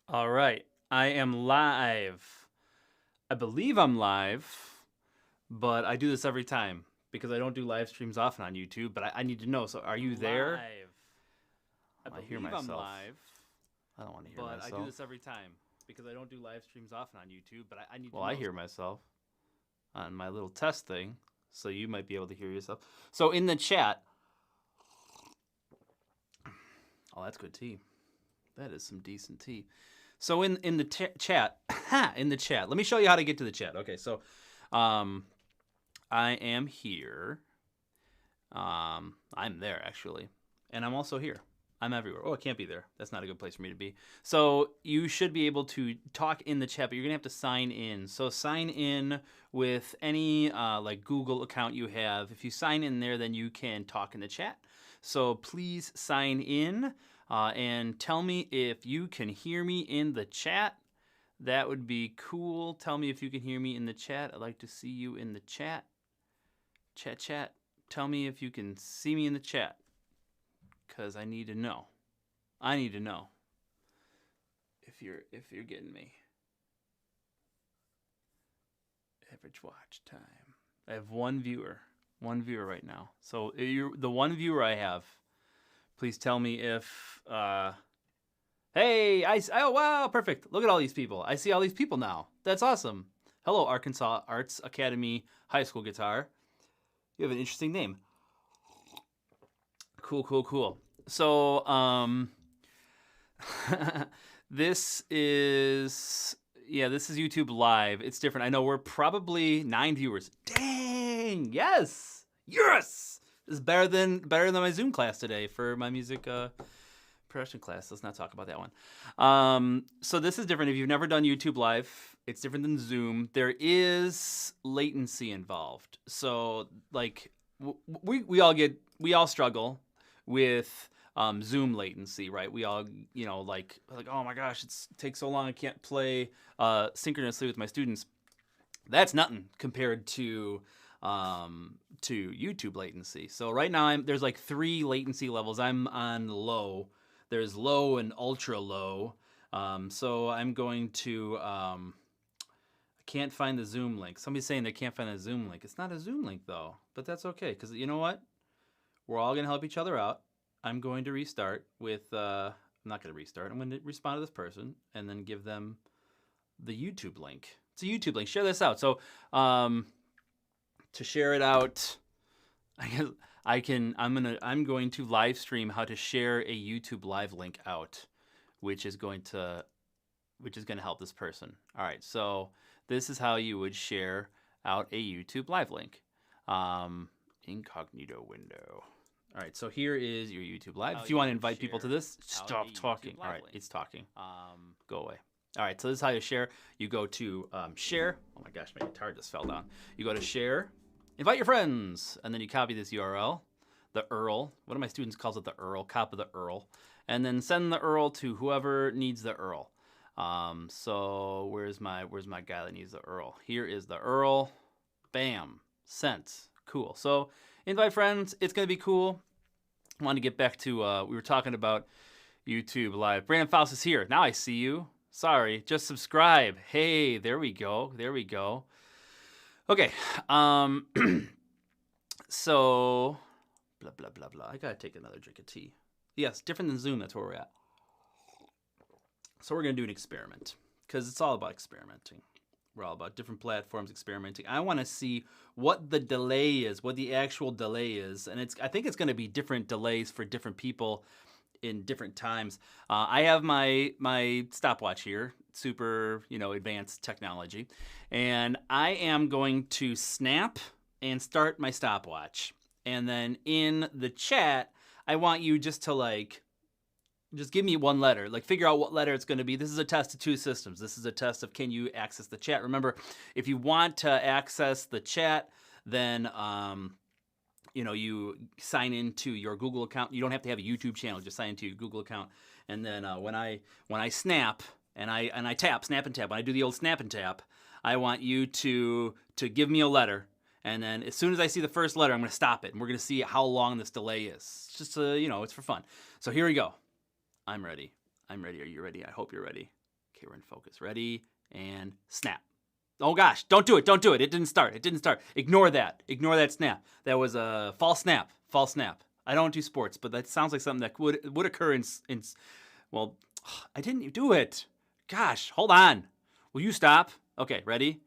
All right, I am live. I believe I'm live, but I do this every time because I don't do live streams often on YouTube. But I need to know. So, are you there? Live. I hear myself. I'm live, I don't want to hear but myself. I do this every time because I don't do live streams often on YouTube. But I need Well, to know. I hear myself on my little test thing, so you might be able to hear yourself. So in the chat, oh, that's good tea. That is some decent tea. So in the chat, in the chat, let me show you how to get to the chat. Okay, so I am here. I'm there actually, and I'm also here. I'm everywhere. Oh, I can't be there. That's not a good place for me to be. So you should be able to talk in the chat, but you're gonna have to sign in. So sign in with any like Google account you have. If you sign in there, then you can talk in the chat. So please sign in and tell me if you can hear me in the chat. That would be cool. Tell me if you can hear me in the chat. I'd like to see you in the chat. Chat. Tell me if you can see me in the chat, because I need to know. I need to know if you're getting me. Average watch time. I have one viewer right now. So you're the one viewer I have. Please tell me if. Hey, oh wow, perfect. Look at all these people. I see all these people now. That's awesome. Hello, Arkansas Arts Academy High School Guitar. You have an interesting name. Cool. So, this is YouTube Live. It's different. I know we're probably 9 viewers. Dang, yes. This is better than my Zoom class today for my music production class. Let's not talk about that one. So this is different. If you've never done YouTube Live, it's different than Zoom. There is latency involved. So like we all struggle with Zoom latency, right? We all, like, oh my gosh, it takes so long. I can't play synchronously with my students. That's nothing compared to YouTube latency. So right now there's like 3 latency levels. I'm on low. There's low and ultra low. So I'm going to. I can't find the Zoom link. Somebody's saying they can't find a Zoom link. It's not a Zoom link though, but that's okay because you know what? We're all gonna help each other out. I'm going to restart with. I'm not gonna restart. I'm going to respond to this person and then give them the YouTube link. It's a YouTube link. Share this out. So to share it out, I guess I'm going to live stream how to share a YouTube live link out, which is going to help this person. All right, so this is how you would share out a YouTube live link. Incognito window. All right, so here is your YouTube live. If you want to invite people to this, stop talking. All right, it's talking. Go away. All right, so this is how you share. You go to share. Oh my gosh, my guitar just fell down. You go to share, invite your friends, and then you copy this URL, the URL. One of my students calls it the URL, copy the URL, and then send the URL to whoever needs the URL. So where's my guy that needs the URL? Here is the URL. Bam, sent. Cool. So invite friends. It's gonna be cool. I want to get back to we were talking about YouTube Live. Brandon Faust is here. Now I see you. Sorry, just subscribe. Hey, there we go. Okay. So blah. I gotta take another drink of tea. Yes, different than Zoom. That's where we're at. So we're gonna do an experiment because it's all about experimenting. We're all about different platforms experimenting. I want to see what the delay is, what the actual delay is, and I think it's going to be different delays for different people in different times. I have my stopwatch here, super advanced technology, and I am going to snap and start my stopwatch, and then in the chat, I want you just to just give me one letter, figure out what letter it's going to be. This is a test of 2 systems. This is a test of can you access the chat. Remember, if you want to access the chat, then you sign into your Google account. You don't have to have a YouTube channel. Just sign into your Google account. And then when I snap and I tap, snap and tap, when I do the old snap and tap, I want you to give me a letter. And then as soon as I see the first letter, I'm going to stop it. And we're going to see how long this delay is. Just it's for fun. So here we go. I'm ready. Are you ready? I hope you're ready. Okay, we're in focus. Ready, and snap. Oh gosh, don't do it, don't do it. It didn't start, it didn't start. Ignore that snap. That was a false snap, false snap. I don't do sports, but that sounds like something that would occur in well, I didn't do it. Gosh, hold on. Will you stop? Okay, ready?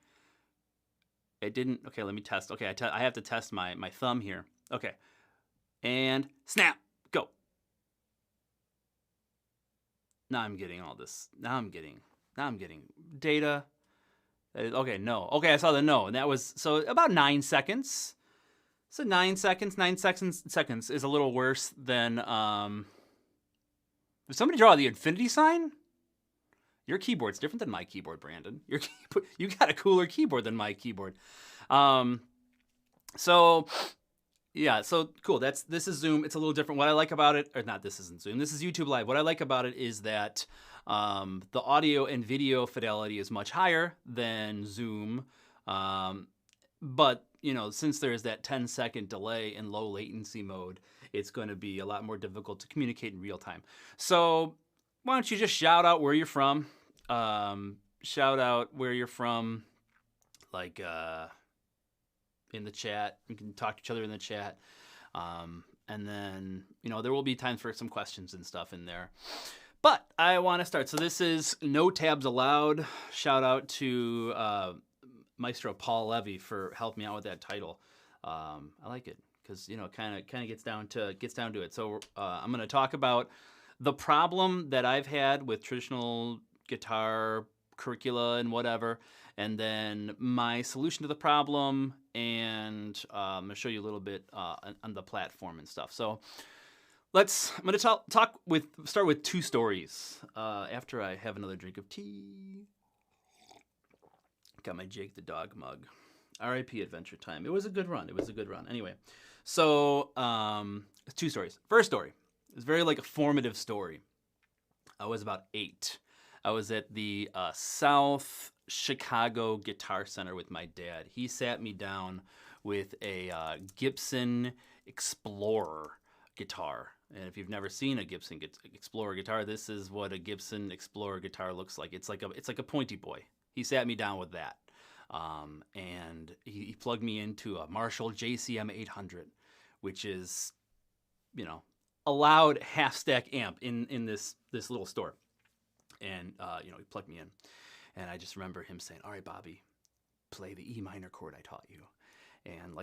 It didn't, okay, let me test. Okay, I have to test my thumb here. Okay, and snap, go. Now I'm getting all this. Now I'm getting data. Okay, no. Okay, I saw the no, and that was so about 9 seconds. So 9 seconds. 9 seconds is a little worse than. Did somebody draw the infinity sign? Your keyboard's different than my keyboard, Brandon. You got a cooler keyboard than my keyboard. So yeah, so cool. This is Zoom. It's a little different. What I like about it, or not, this isn't Zoom. This is YouTube Live. What I like about it is that the audio and video fidelity is much higher than Zoom. But since there's that 10-second delay in low latency mode, it's going to be a lot more difficult to communicate in real time. So why don't you just shout out where you're from? Shout out where you're from, like in the chat. We can talk to each other in the chat. And then, there will be time for some questions and stuff in there. But I want to start. So this is No Tabs Allowed. Shout out to Maestro Paul Levy for helping me out with that title. I like it because it kind of gets down to it. So I'm going to talk about the problem that I've had with traditional guitar curricula and whatever, and then my solution to the problem, and I'm going to show you a little bit on the platform and stuff. So I'm going to start with two stories after I have another drink of tea. Got my Jake the Dog mug. R.I.P. Adventure Time. It was a good run. Anyway, so two stories. First story is very a formative story. I was about 8. I was at the South Chicago Guitar Center with my dad. He sat me down with a Gibson Explorer guitar. And if you've never seen a Gibson Explorer guitar, this is what a Gibson Explorer guitar looks like. It's like a pointy boy. He sat me down with that. And he plugged me into a Marshall JCM 800, which is, a loud half-stack amp in this little store. And, he plugged me in. And I just remember him saying, all right, Bobby, play the E minor chord I taught you. And,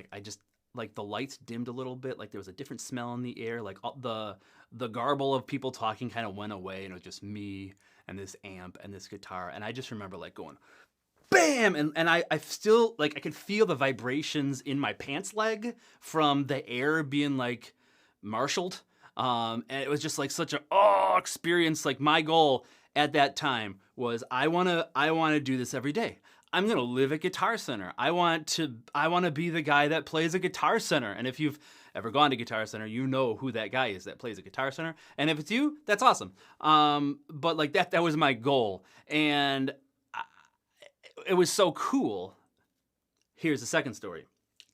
the lights dimmed a little bit. There was a different smell in the air. The garble of people talking kind of went away. And it was just me and this amp and this guitar. And I just remember, going, bam! And I still, I could feel the vibrations in my pants leg from the air being, marshaled. And it was just such a experience. My goal at that time was I want to do this every day. I'm going to live at Guitar Center. I want to be the guy that plays a Guitar Center. And if you've ever gone to Guitar Center, you know who that guy is that plays a Guitar Center. And if it's you, that's awesome. But that was my goal. And it was so cool. Here's the second story.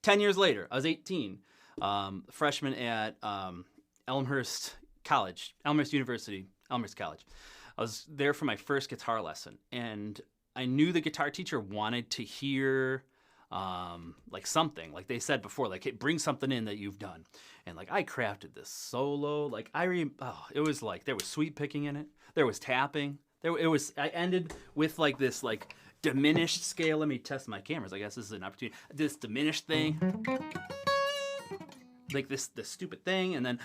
10 years later, I was 18, freshman at Elmhurst College, Elmhurst University, Elmhurst College. I was there for my first guitar lesson, and I knew the guitar teacher wanted to hear something, like they said before, hey, bring something in that you've done. And I crafted this solo, it was there was sweep picking in it. There was tapping. I ended with this diminished scale. Let me test my cameras. I guess this is an opportunity. This diminished thing, this stupid thing, and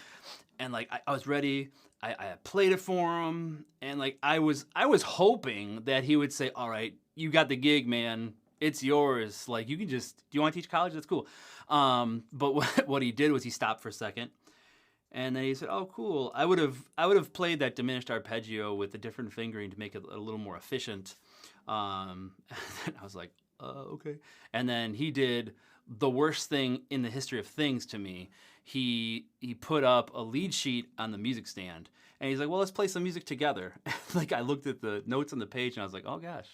I was ready. I played it for him, and I was hoping that he would say, "All right, you got the gig, man. It's yours. You can just. Do you want to teach college? That's cool." But what he did was he stopped for a second, and then he said, "Oh, cool. I would have played that diminished arpeggio with a different fingering to make it a little more efficient." And I was like, "Okay." And then he did the worst thing in the history of things to me. He put up a lead sheet on the music stand, and he's like, "Well, let's play some music together." I looked at the notes on the page, and I was like, "Oh gosh,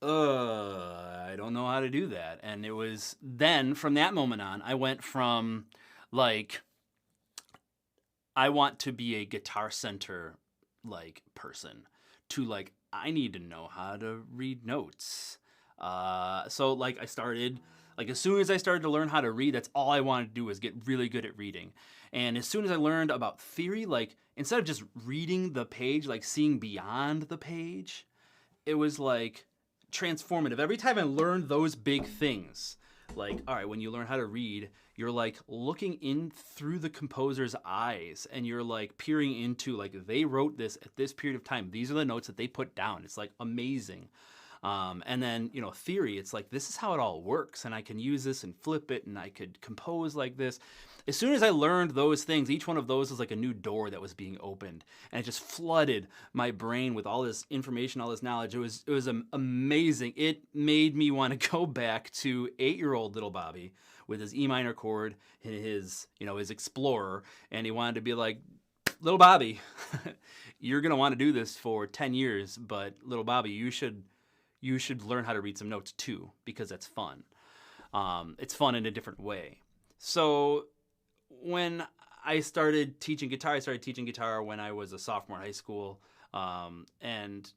I don't know how to do that." And it was then, from that moment on, I went from I want to be a Guitar Center person to I need to know how to read notes. So like I started, like as soon as I started to learn how to read, that's all I wanted to do was get really good at reading. And as soon as I learned about theory, like instead of just reading the page, like seeing beyond the page, it was like transformative. Every time I learned those big things, like, all right, when you learn how to read, you're like looking in through the composer's eyes and you're like peering into like they wrote this at this period of time. These are the notes that they put down. It's like amazing. And then, you know, theory, it's like, this is how it all works. And I can use this and flip it and I could compose like this. As soon as I learned those things, each one of those was like a new door that was being opened. And it just flooded my brain with all this information, all this knowledge. It was amazing. It made me want to go back to 8-year-old little Bobby with his E minor chord, his Explorer. And he wanted to be like, little Bobby, you're going to want to do this for 10 years. But little Bobby, you should learn how to read some notes too, because that's fun. It's fun in a different way. So when I started teaching guitar, when I was a sophomore in high school. And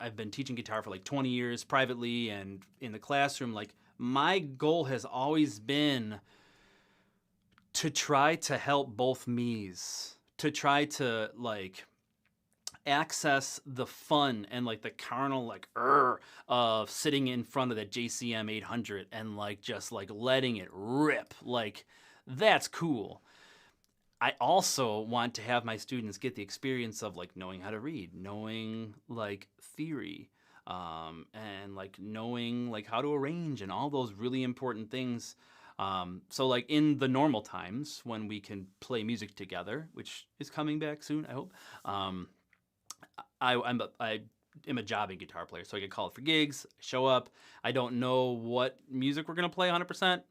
I've been teaching guitar for like 20 years privately and in the classroom. Like my goal has always been to try to help both me's, to try to like access the fun and like the carnal like of sitting in front of that JCM 800 and like just like letting it rip. Like that's cool. I also want to have my students get the experience of like knowing how to read, knowing like theory, and like knowing like how to arrange and all those really important things. So like in the normal times when we can play music together, which is coming back soon, I hope. I am a jobbing guitar player, so I get called for gigs, show up. I don't know what music we're going to play 100%.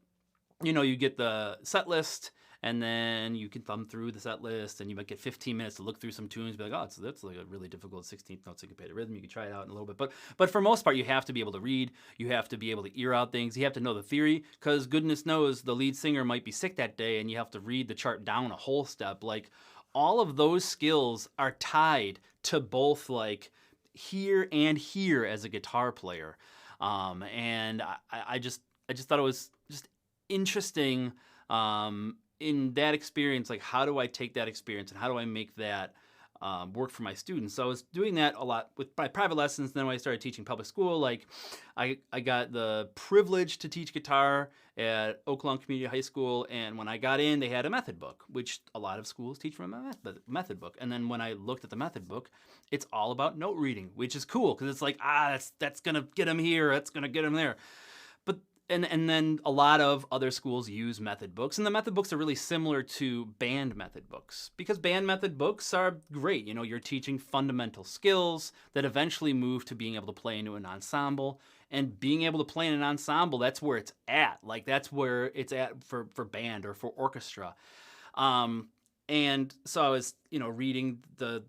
You know, you get the set list, and then you can thumb through the set list, and you might get 15 minutes to look through some tunes, be like, oh, that's like a really difficult 16th note syncopated rhythm. You can try it out in a little bit. But for most part, you have to be able to read. You have to be able to ear out things. You have to know the theory, because goodness knows the lead singer might be sick that day, and you have to read the chart down a whole step. Like, all of those skills are tied to both like here and here as a guitar player. And I just thought it was just interesting in that experience. Like, how do I take that experience and how do I make that work for my students? So I was doing that a lot with my private lessons. Then when I started teaching public school, like I got the privilege to teach guitar at Oak Lawn Community High School. And when I got in, they had a method book, which a lot of schools teach from a method book. And then when I looked at the method book, it's all about note reading, which is cool because it's like, that's going to get them here. That's going to get them there. But and then a lot of other schools use method books, and the method books are really similar to band method books because band method books are great. You know, you're teaching fundamental skills that eventually move to being able to play into an ensemble, and being able to play in an ensemble, that's where it's at. Like that's where it's at for band or for orchestra. And so I was, reading the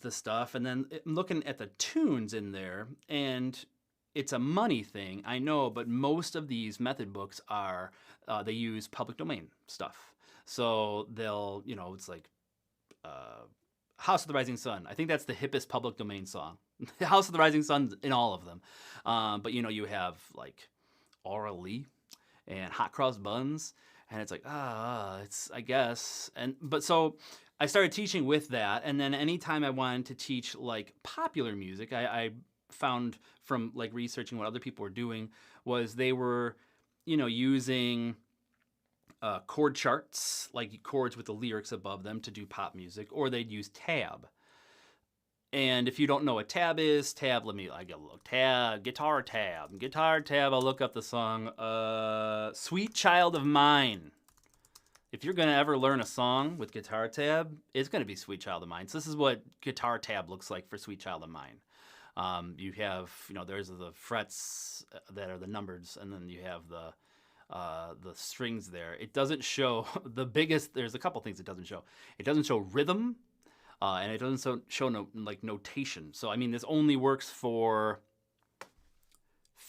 stuff and then looking at the tunes in there, and it's a money thing, I know, but most of these method books are, they use public domain stuff. So they'll, it's like House of the Rising Sun. I think that's the hippest public domain song. House of the Rising Sun in all of them. But, you have like Aura Lee and Hot Cross Buns. And it's like, it's, I guess. But so I started teaching with that. And then anytime I wanted to teach like popular music, I found from like researching what other people were doing was they were, using chord charts, like chords with the lyrics above them to do pop music, or they'd use tab. And if you don't know what tab is, I get a look. Guitar tab. I'll look up the song, Sweet Child of Mine. If you're going to ever learn a song with guitar tab, it's going to be Sweet Child of Mine. So this is what guitar tab looks like for Sweet Child of Mine. You have, there's the frets that are the numbers, and then you have the strings there. It doesn't show there's a couple things it doesn't show. It doesn't show rhythm, and it doesn't show notation. So, I mean, this only works for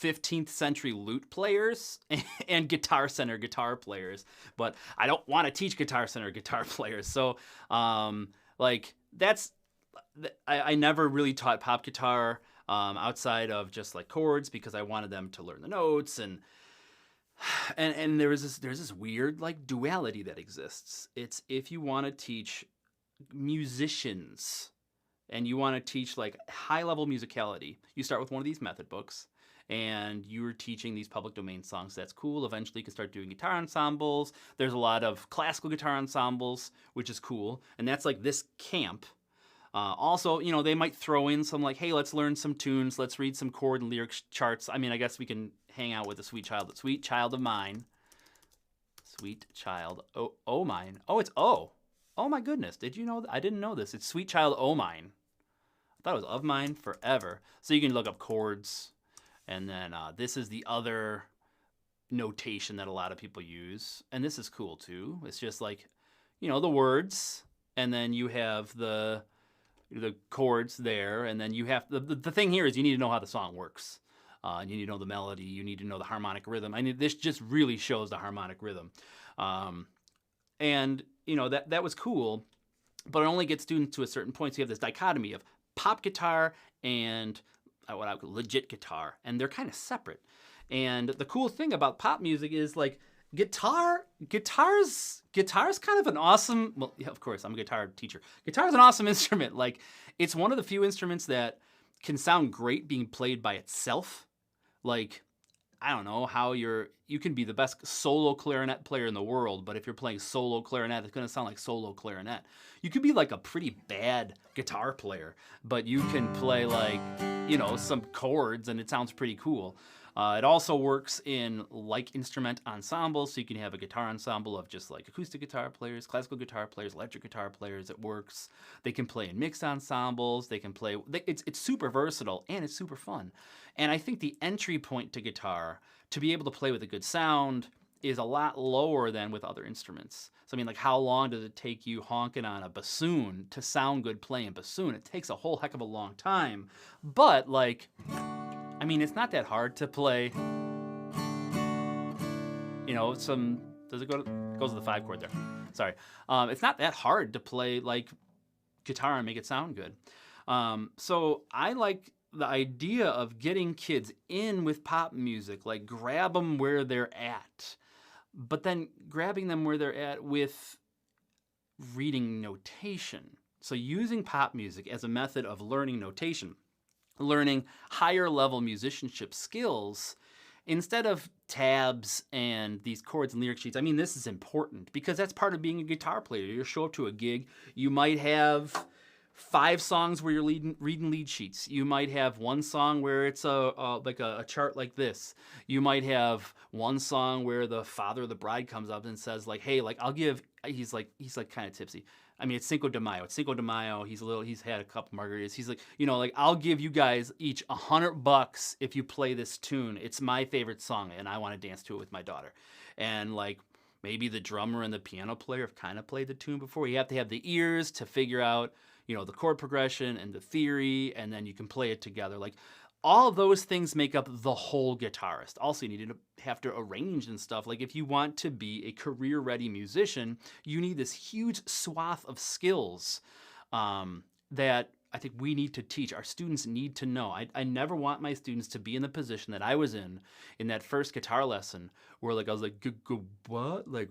15th century lute players and Guitar Center guitar players, but I don't want to teach Guitar Center guitar players. So, that's I never really taught pop guitar outside of just like chords because I wanted them to learn the notes and there's this weird like duality that exists. It's if you want to teach musicians and you want to teach like high level musicality, you start with one of these method books and you're teaching these public domain songs. That's cool. Eventually you can start doing guitar ensembles. There's a lot of classical guitar ensembles, which is cool. And that's like this camp. Also, you know, they might throw in some like, hey, let's learn some tunes. Let's read some chord and lyric charts. I mean, I guess we can hang out with the sweet child of mine. Sweet child. Oh mine. Oh, it's O. Oh my goodness. Did you know that? I didn't know this. It's sweet child O mine. I thought it was of mine forever. So you can look up chords. And then this is the other notation that a lot of people use. And this is cool too. It's just like, you know, the words. And then you have the chords there, and then you have the thing here is you need to know how the song works. You need to know the melody. You need to know the harmonic rhythm. I mean, this just really shows the harmonic rhythm, and you know that was cool, but it only gets students to a certain point. So you have this dichotomy of pop guitar and what I would call legit guitar, and they're kind of separate. And the cool thing about pop music is like guitar's kind of an awesome, well, yeah, of course, I'm a guitar teacher. Guitar is an awesome instrument. Like, it's one of the few instruments that can sound great being played by itself. Like, I don't know how you can be the best solo clarinet player in the world, but if you're playing solo clarinet, it's going to sound like solo clarinet. You could be like a pretty bad guitar player, but you can play like, you know, some chords and it sounds pretty cool. It also works in like instrument ensembles, so you can have a guitar ensemble of just like acoustic guitar players, classical guitar players, electric guitar players. It works. They can play in mixed ensembles. They can play. It's super versatile and it's super fun. And I think the entry point to guitar to be able to play with a good sound is a lot lower than with other instruments. So I mean, like, how long does it take you honking on a bassoon to sound good playing bassoon? It takes a whole heck of a long time. But like, I mean, it's not that hard to play, you know, does it go to, it goes to the 5 chord there. Sorry. It's not that hard to play like guitar and make it sound good. So I like the idea of getting kids in with pop music, like grab them where they're at, but then grabbing them where they're at with reading notation. So using pop music as a method of learning notation, learning higher level musicianship skills instead of tabs and these chords and lyric sheets. I mean, this is important because that's part of being a guitar player. You show up to a gig, you might have 5 songs where you're reading lead sheets. You might have one song where it's a chart like this. You might have one song where the father of the bride comes up and says like, hey, like he's like kind of tipsy. I mean, it's Cinco de Mayo. It's Cinco de Mayo. He's had a couple margaritas. He's like, you know, like, I'll give you guys each $100 if you play this tune. It's my favorite song, and I want to dance to it with my daughter. And like, maybe the drummer and the piano player have kind of played the tune before. You have to have the ears to figure out, you know, the chord progression and the theory, and then you can play it together. Like, all of those things make up the whole guitarist. Also, you need to have to arrange and stuff. Like, if you want to be a career-ready musician, you need this huge swath of skills that I think we need to teach. Our students need to know. I never want my students to be in the position that I was in that first guitar lesson, where like I was like, what? Like,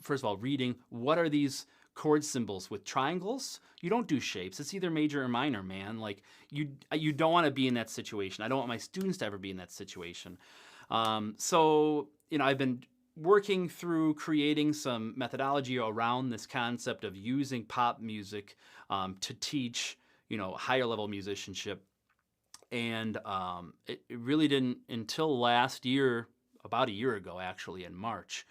first of all, reading, what are these chord symbols with triangles? You don't do shapes. It's either major or minor, man. Like, you don't want to be in that situation. I don't want my students to ever be in that situation. So, you know, I've been working through creating some methodology around this concept of using pop music to teach, you know, higher level musicianship. And it really didn't until last year, about a year ago, actually, in March,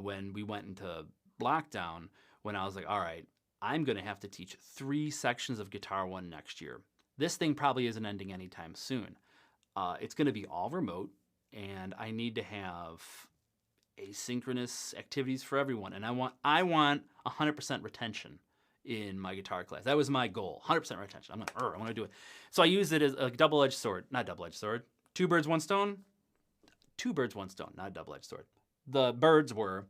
when we went into lockdown, when I was like, all right, I'm going to have to teach 3 sections of Guitar 1 next year. This thing probably isn't ending anytime soon. It's going to be all remote, and I need to have asynchronous activities for everyone. And I want 100% retention in my guitar class. That was my goal, 100% retention. I want to do it. So I use it as a double-edged sword. Not double-edged sword. 2 birds, 1 stone. 2 birds, 1 stone, not a double-edged sword. The birds were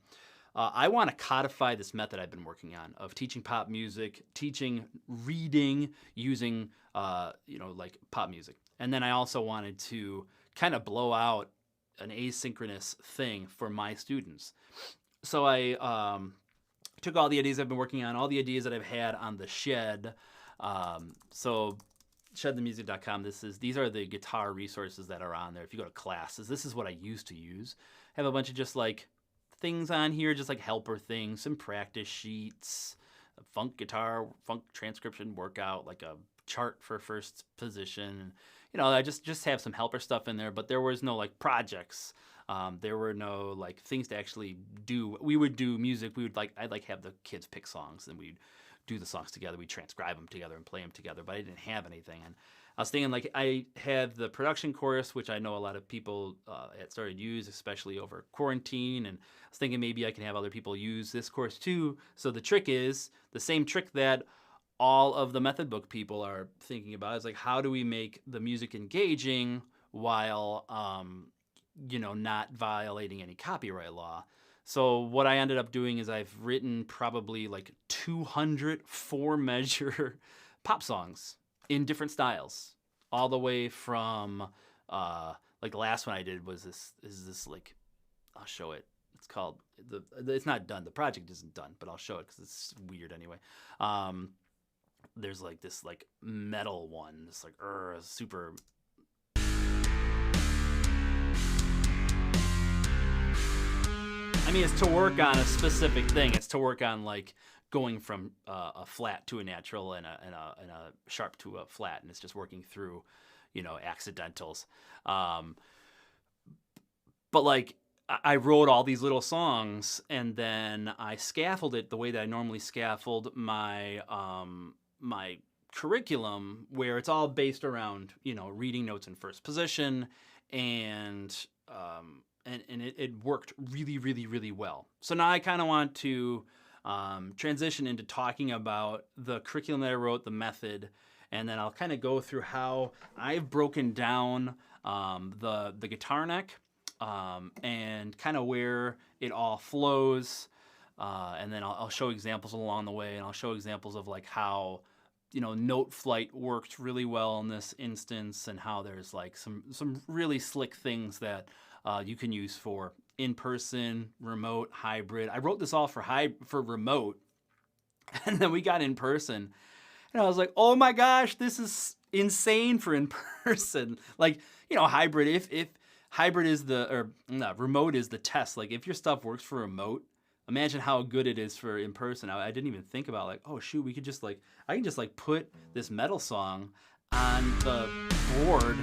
I want to codify this method I've been working on of teaching pop music, teaching reading using, like pop music. And then I also wanted to kind of blow out an asynchronous thing for my students. So I took all the ideas I've been working on, all the ideas that I've had on the Shed. So shedthemusic.com, these are the guitar resources that are on there. If you go to classes, this is what I used to use. I have a bunch of just like things on here, just like helper things, some practice sheets, a funk guitar, funk transcription workout, like a chart for first position. I just have some helper stuff in there, but there was no like projects. There were no like things to actually do. We would do music. I'd have the kids pick songs, and we'd do the songs together. We'd transcribe them together and play them together, but I didn't have anything. And I was thinking, like, I had the production course, which I know a lot of people had started to use, especially over quarantine. And I was thinking maybe I can have other people use this course too. So the trick is the same trick that all of the method book people are thinking about is like, how do we make the music engaging while, not violating any copyright law? So what I ended up doing is I've written probably like 200 4-measure pop songs in different styles, all the way from like the last one I did was this like, I'll show it. It's called it's not done. The project isn't done, but I'll show it because it's weird anyway. There's like this like metal one, this like super. I mean, it's to work on a specific thing. It's to work on like going from a flat to a natural and a sharp to a flat, and it's just working through, accidentals. But like I wrote all these little songs, and then I scaffolded the way that I normally scaffold my my curriculum, where it's all based around reading notes in first position, and it worked really, really, really well. So now I kind of want to transition into talking about the curriculum that I wrote, the method, and then I'll kind of go through how I've broken down the guitar neck and kind of where it all flows, and then I'll show examples along the way, and I'll show examples of like how Noteflight worked really well in this instance, and how there's like some really slick things that you can use for in-person, remote, hybrid. I wrote this all for remote, and then we got in person, and I was like, oh my gosh, this is insane for in person. Like, hybrid. If hybrid is remote is the test. Like, if your stuff works for remote, imagine how good it is for in person. I didn't even think about like, oh shoot, we could just like, I can just like put this metal song on the board,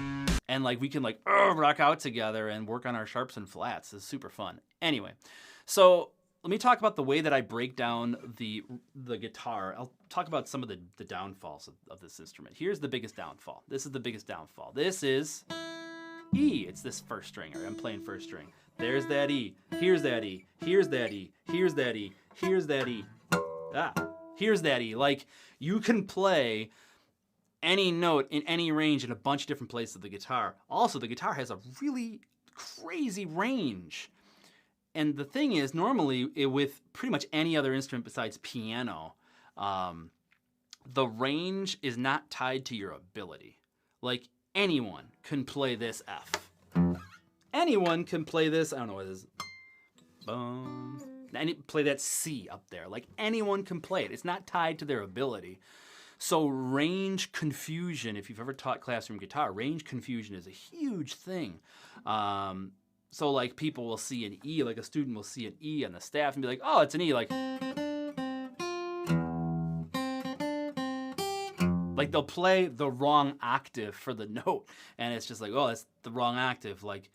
and like we can like rock out together and work on our sharps and flats. It's super fun. Anyway, so let me talk about the way that I break down the guitar. I'll talk about some of the downfalls of this instrument. Here's the biggest downfall. This is the biggest downfall. This is E. It's this first string. I'm playing first string. There's that E. Here's that E. Here's that E. Here's that E. Here's that E. Here's that E. Like, you can play any note in any range in a bunch of different places of the guitar. Also, the guitar has a really crazy range. And the thing is, normally, with pretty much any other instrument besides piano, the range is not tied to your ability. Like, anyone can play this F. Anyone can play this, I don't know what it is. Play that C up there. Like, anyone can play it. It's not tied to their ability. So range confusion, if you've ever taught classroom guitar, range confusion is a huge thing. So like people will see an E, like a student will see an E on the staff and be like, oh, it's an E, like they'll play the wrong octave for the note, and it's just like, oh, that's the wrong octave. Like,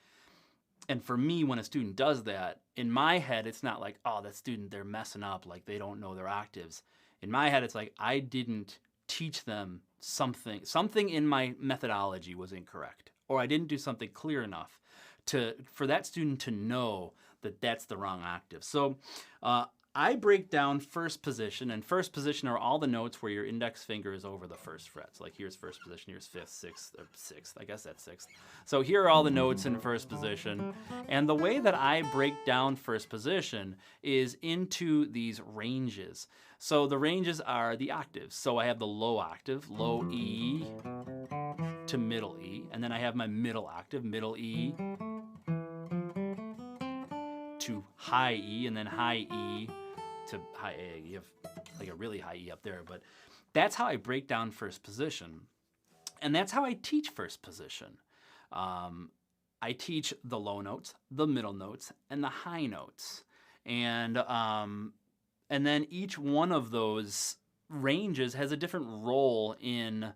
and for me, when a student does that, in my head, it's not like, oh, that student, they're messing up, like they don't know their octaves. In my head, it's like, I didn't teach them something in my methodology was incorrect, or I didn't do something clear enough for that student to know that that's the wrong octave. So I break down first position, and first position are all the notes where your index finger is over the first fret. So like here's first position, here's fifth, sixth, or sixth. I guess that's sixth. So here are all the notes in first position. And the way that I break down first position is into these ranges. So the ranges are the octaves. So I have the low octave, low E to middle E, and then I have my middle octave, middle E to high E, and then high E to high A. You have like a really high E up there, but that's how I break down first position. And that's how I teach first position. I teach the low notes, the middle notes, and the high notes. And then each one of those ranges has a different role in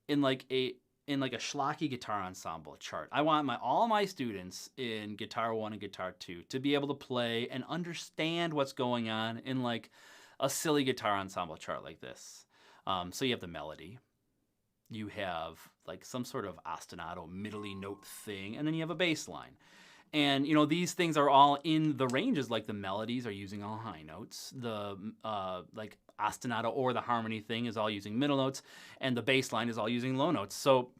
like a schlocky guitar ensemble chart. I want all my students in Guitar 1 and Guitar 2 to be able to play and understand what's going on in like a silly guitar ensemble chart like this. So you have the melody, you have like some sort of ostinato middly note thing, and then you have a bass line. And these things are all in the ranges, like the melodies are using all high notes, the like ostinato or the harmony thing is all using middle notes, and the bass line is all using low notes. So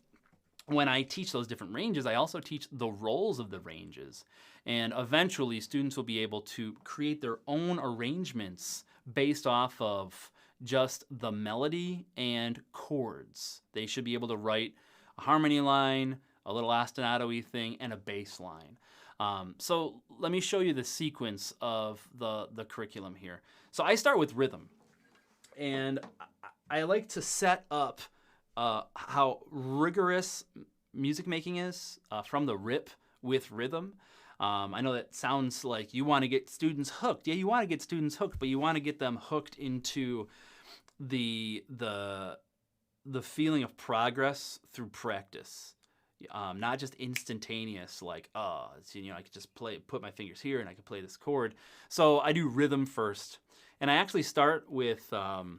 when I teach those different ranges, I also teach the roles of the ranges. And eventually students will be able to create their own arrangements based off of just the melody and chords. They should be able to write a harmony line, a little ostinato-y thing, and a bass line. So let me show you the sequence of the curriculum here. So I start with rhythm. And I like to set up how rigorous music making is from the rip with rhythm. I know that sounds like you want to get students hooked. Yeah, you want to get students hooked, but you want to get them hooked into the feeling of progress through practice. Not just instantaneous, like, I could just put my fingers here and I could play this chord. So I do rhythm first. And I actually start with, learning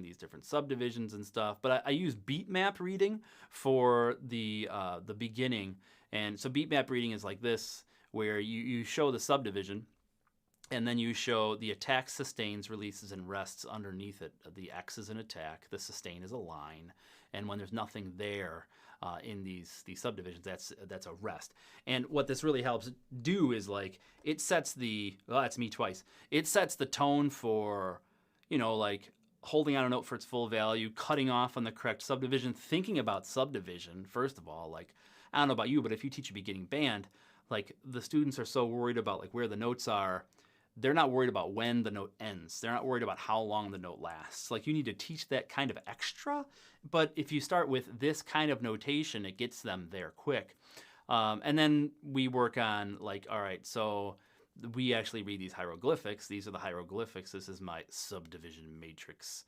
these different subdivisions and stuff, but I use beat map reading for the beginning. And so beat map reading is like this, where you show the subdivision, and then you show the attack, sustains, releases, and rests underneath it. The X is an attack, the sustain is a line, and when there's nothing there in these subdivisions, that's a rest. And what this really helps do is like it sets that's me twice. It sets the tone for, like holding on a note for its full value, cutting off on the correct subdivision, thinking about subdivision first of all. Like I don't know about you, but if you teach a beginning band, like the students are so worried about like where the notes are. They're not worried about when the note ends. They're not worried about how long the note lasts. Like you need to teach that kind of extra, but if you start with this kind of notation, it gets them there quick. And then we work on like, all right, so we actually read these hieroglyphics. These are the hieroglyphics. This is my subdivision matrix.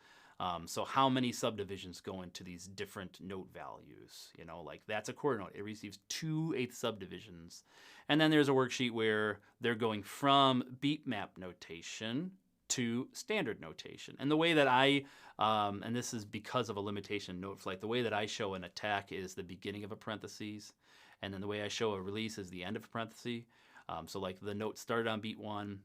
So how many subdivisions go into these different note values? Like that's a quarter note. It receives 2/8 subdivisions. And then there's a worksheet where they're going from beat map notation to standard notation. And the way that and this is because of a limitation in Noteflight, the way that I show an attack is the beginning of a parentheses. And then the way I show a release is the end of a parenthesis. So like the note started on beat 1,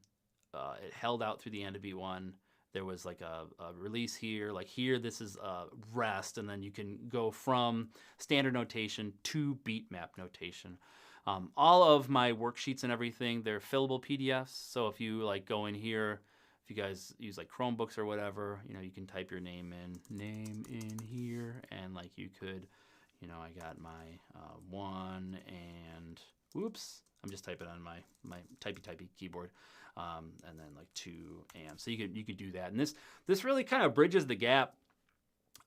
it held out through the end of beat 1. There was like a release here, like here, this is a rest, and then you can go from standard notation to beat map notation. All of my worksheets and everything, they're fillable PDFs. So if you like go in here, if you guys use like Chromebooks or whatever, you can type your name in here, and like you could, I got my 1 and whoops, I'm just typing on my typey keyboard. And then like 2 and so you could do that, and this really kind of bridges the gap,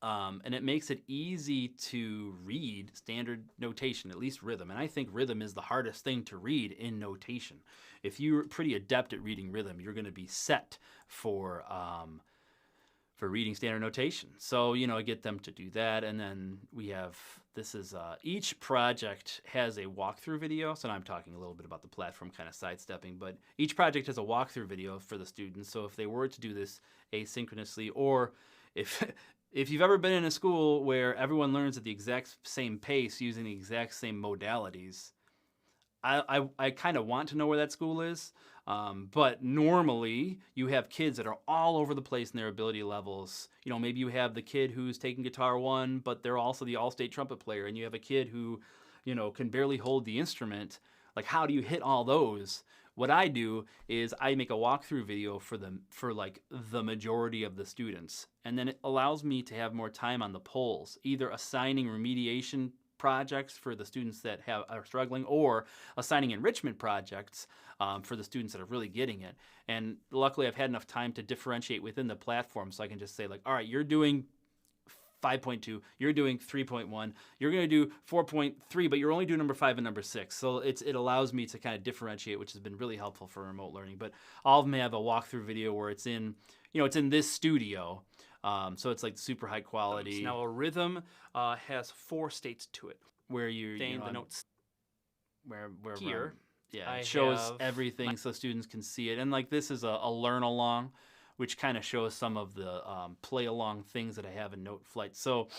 and it makes it easy to read standard notation, at least rhythm. And I think rhythm is the hardest thing to read in notation. If you're pretty adept at reading rhythm, you're going to be set for reading standard notation. So I get them to do that, and then we have each project has a walkthrough video. So now I'm talking a little bit about the platform, kind of sidestepping, but each project has a walkthrough video for the students. So if they were to do this asynchronously, or if you've ever been in a school where everyone learns at the exact same pace using the exact same modalities, I kind of want to know where that school is. But normally you have kids that are all over the place in their ability levels. You know, maybe you have the kid who's taking guitar 1, but they're also the all-state trumpet player, and you have a kid who, you know, can barely hold the instrument. Like, how do you hit all those? What I do is I make a walkthrough video for like the majority of the students, and then it allows me to have more time on the polls, either assigning remediation projects for the students that are struggling, or assigning enrichment projects for the students that are really getting it. And luckily I've had enough time to differentiate within the platform, so I can just say like, all right, you're doing 5.2, you're doing 3.1, you're going to do 4.3, but you're only doing number 5 and number 6. So it allows me to kind of differentiate, which has been really helpful for remote learning. But all of them have a walkthrough video where it's in, you know, it's in this studio. So it's like super high quality. Now a rhythm has 4 states to it. Where you know, the notes where here. Yeah, I it shows have everything so students can see it. And like this is a learn along, which kind of shows some of the play along things that I have in Noteflight. So,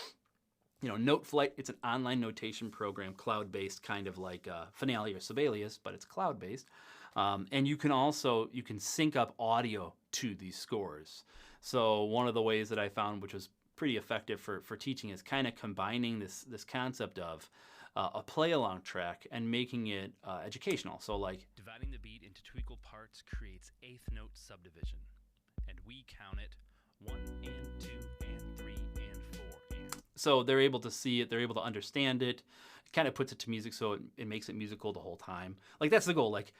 you know, Noteflight, it's an online notation program, cloud-based, kind of like Finale or Sibelius, but it's cloud-based. And you can sync up audio to these scores. So one of the ways that I found, which was pretty effective for teaching, is kind of combining this concept of a play-along track and making it educational. So like Dividing the beat into two equal parts creates eighth note subdivision. And we count it 1 and 2 and 3 and 4 and. So they're able to see it, they're able to understand it, kind of puts it to music so it makes it musical the whole time. Like that's the goal. Like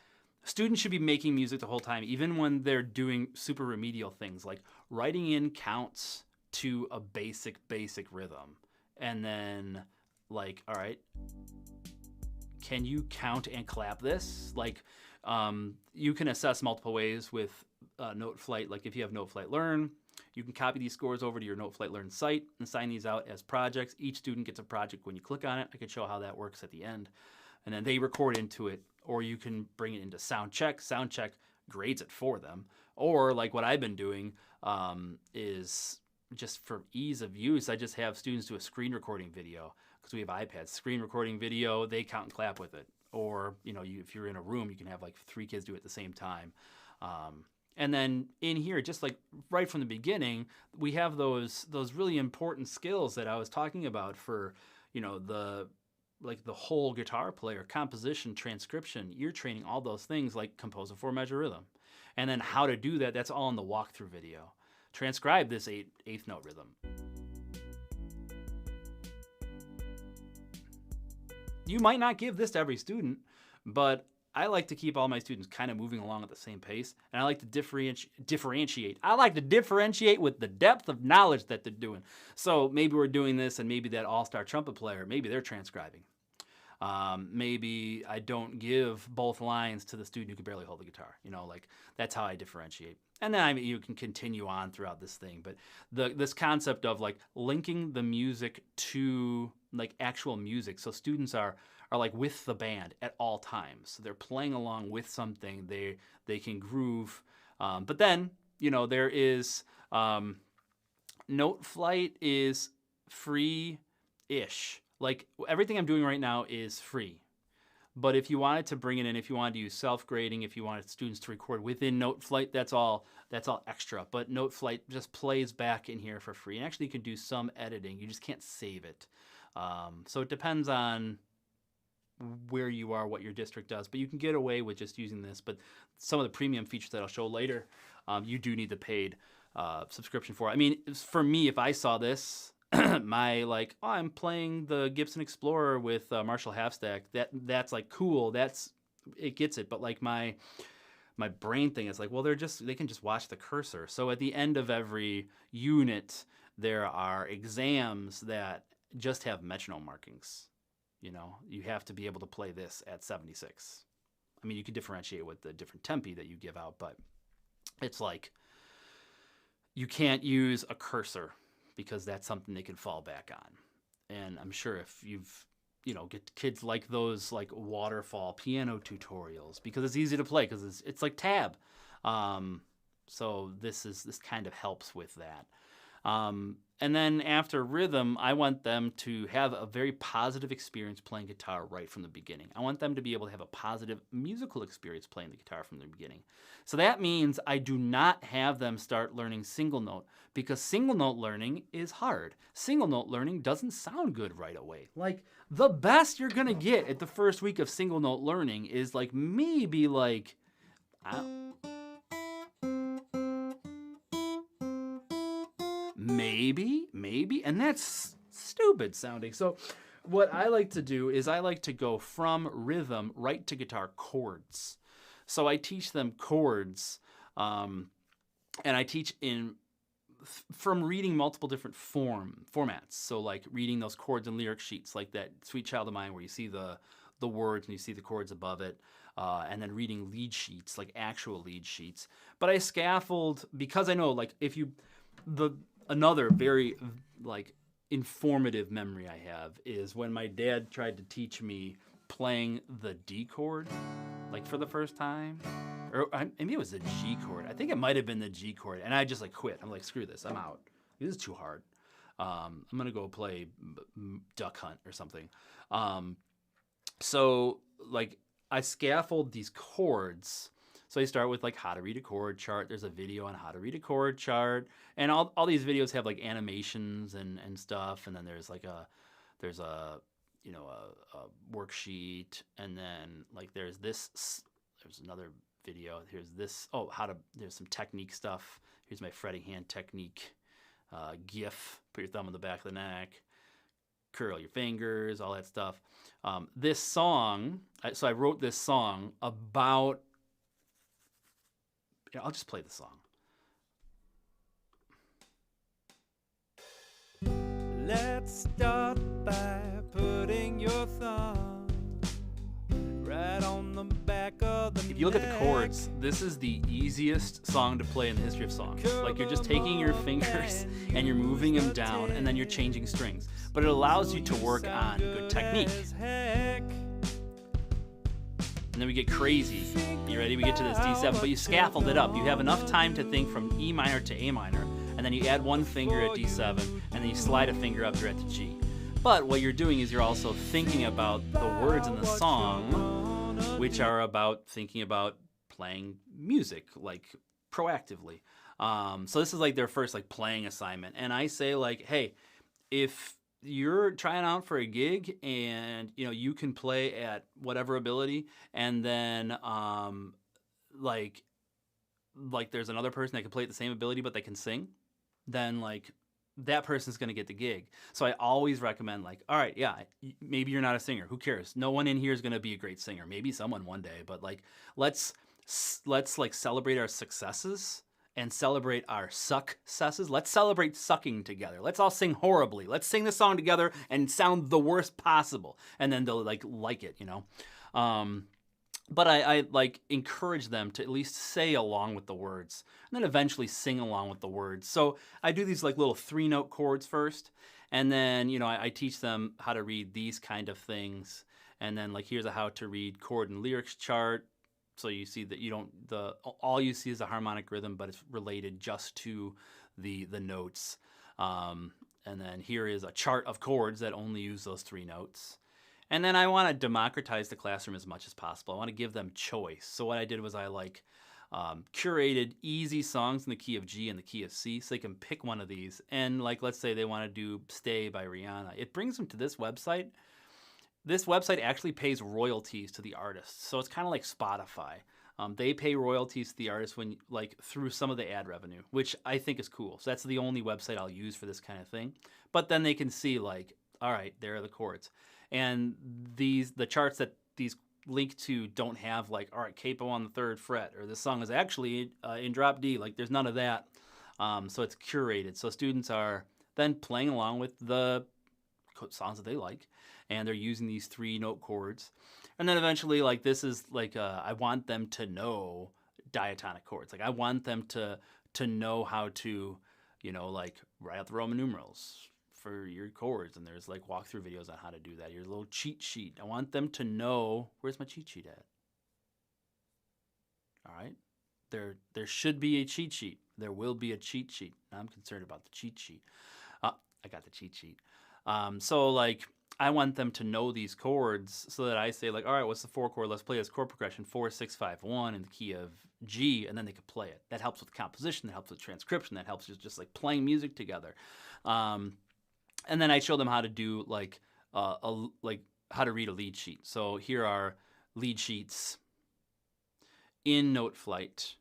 students should be making music the whole time, even when they're doing super remedial things, like writing in counts to a basic rhythm. And then like, all right, can you count and clap this? Like you can assess multiple ways with Noteflight. Like if you have Noteflight Learn, you can copy these scores over to your Noteflight Learn site and assign these out as projects. Each student gets a project when you click on it. I could show how that works at the end. And then they record into it, or you can bring it into Soundcheck. Soundcheck grades it for them. Or like what I've been doing is just for ease of use, I just have students do a screen recording video because we have iPads. Screen recording video, they count and clap with it. Or, you know, if you're in a room, you can have like 3 kids do it at the same time. And then in here, just like right from the beginning, we have those really important skills that I was talking about for, you know, the whole guitar player, composition, transcription, ear training, all those things, like compose a 4-measure rhythm. And then how to do that, that's all in the walkthrough video. Transcribe this eighth note rhythm. You might not give this to every student, but I like to keep all my students kind of moving along at the same pace, and I like to differentiate. I like to differentiate with the depth of knowledge that they're doing. So maybe we're doing this, and maybe that all-star trumpet player, maybe they're transcribing. Maybe I don't give both lines to the student who can barely hold the guitar. You know, like that's how I differentiate. And then you can continue on throughout this thing. But this concept of like linking the music to like actual music, so students are like with the band at all times. So they're playing along with something. They can groove. But then, you know, there is Noteflight is free-ish. Like everything I'm doing right now is free. But if you wanted to bring it in, if you wanted to use self-grading, if you wanted students to record within Noteflight, that's all extra. But Noteflight just plays back in here for free. And actually you can do some editing. You just can't save it. So it depends on where you are, what your district does, but you can get away with just using this. But some of the premium features that I'll show later, you do need the paid subscription for. I mean, for me, if I saw this, my like, oh, I'm playing the Gibson Explorer with Marshall Halfstack, that's like cool, it gets it. But like my brain thing is like, well, they can just watch the cursor. So at the end of every unit, there are exams that just have metronome markings. You know, you have to be able to play this at 76. I mean, you can differentiate with the different tempi that you give out, but it's like you can't use a cursor because that's something they can fall back on. And I'm sure if you've, you know, get kids like those like waterfall piano tutorials, because it's easy to play because it's like tab. So this kind of helps with that. And then after rhythm, I want them to have a very positive experience playing guitar right from the beginning. I want them to be able to have a positive musical experience playing the guitar from the beginning. So that means I do not have them start learning single note, because single note learning is hard. Single note learning doesn't sound good right away. Like, the best you're gonna get at the first week of single note learning is like maybe like, maybe, and that's stupid sounding. So what I like to do is I like to go from rhythm right to guitar chords. So I teach them chords, and I teach from reading multiple different formats. So like reading those chords and lyric sheets, like that Sweet Child of Mine where you see the words and you see the chords above it, and then reading lead sheets, like actual lead sheets. But I scaffold, because I know, like, another very like informative memory I have is when my dad tried to teach me playing the D chord, like for the first time, or maybe it was the G chord. I think it might have been the G chord, and I just like quit. I'm like, screw this, I'm out. This is too hard. I'm gonna go play Duck Hunt or something. So like I scaffold these chords. So I start with like how to read a chord chart. There's a video on how to read a chord chart, and all these videos have like animations and stuff. And then there's a worksheet, and then like there's another video. There's some technique stuff. Here's my fretting hand technique, GIF. Put your thumb on the back of the neck, curl your fingers, all that stuff. This song. So I wrote this song about. I'll just play the song. Let's start by putting your thumb right on the back of the If you look at the chords, this is the easiest song to play in the history of songs. Like, you're just taking your fingers and you're moving them down, and then you're changing strings. But it allows you to work on good technique. And then we get crazy. You ready? We get to this D7, but you scaffold it up. You have enough time to think from E minor to A minor, and then you add one finger at D7, and then you slide a finger up, you're at the G. But what you're doing is you're also thinking about the words in the song, which are about thinking about playing music, like proactively. So this is like their first like playing assignment. And I say like, hey, if you're trying out for a gig and you can play at whatever ability, and then like there's another person that can play at the same ability but they can sing, then like that person's going to get the gig. So I always recommend like, all right, yeah, maybe you're not a singer, who cares? No one in here is going to be a great singer. Maybe someone one day, but like let's like celebrate our successes and celebrate our successes. Let's celebrate sucking together. Let's all sing horribly. Let's sing the song together and sound the worst possible. And then they'll like it, But I like encourage them to at least say along with the words, and then eventually sing along with the words. So I do these like little 3-note chords first, and then I teach them how to read these kind of things. And then like here's a how to read chord and lyrics chart. So you see that all you see is a harmonic rhythm, but it's related just to the notes. And then here is a chart of chords that only use those 3 notes. And then I want to democratize the classroom as much as possible. I want to give them choice. So what I did was I curated easy songs in the key of G and the key of C, so they can pick one of these. And like, let's say they want to do Stay by Rihanna. It brings them to this website. This website actually pays royalties to the artists, so it's kind of like Spotify. They pay royalties to the artist through some of the ad revenue, which I think is cool. So that's the only website I'll use for this kind of thing. But then they can see like, all right, there are the chords, and the charts that these link to don't have like, all right, capo on the 3rd fret, or this song is actually in drop D. Like, there's none of that. So it's curated. So students are then playing along with the songs that they like, and they're using these 3-note chords. And then eventually, like, this is like, I want them to know diatonic chords. Like, I want them to know how to, like, write out the Roman numerals for your chords. And there's like walkthrough videos on how to do that. Your little cheat sheet. I want them to know, where's my cheat sheet at? All right. there should be a cheat sheet. There will be a cheat sheet. I'm concerned about the cheat sheet. I got the cheat sheet. So like I want them to know these chords so that I say like, all right, what's the 4 chord? Let's play this chord progression 4, 6, 5, 1 in the key of G, and then they can play it. That helps with composition. That helps with transcription. That helps just like playing music together. And then I show them how to do like how to read a lead sheet. So here are lead sheets in Noteflight.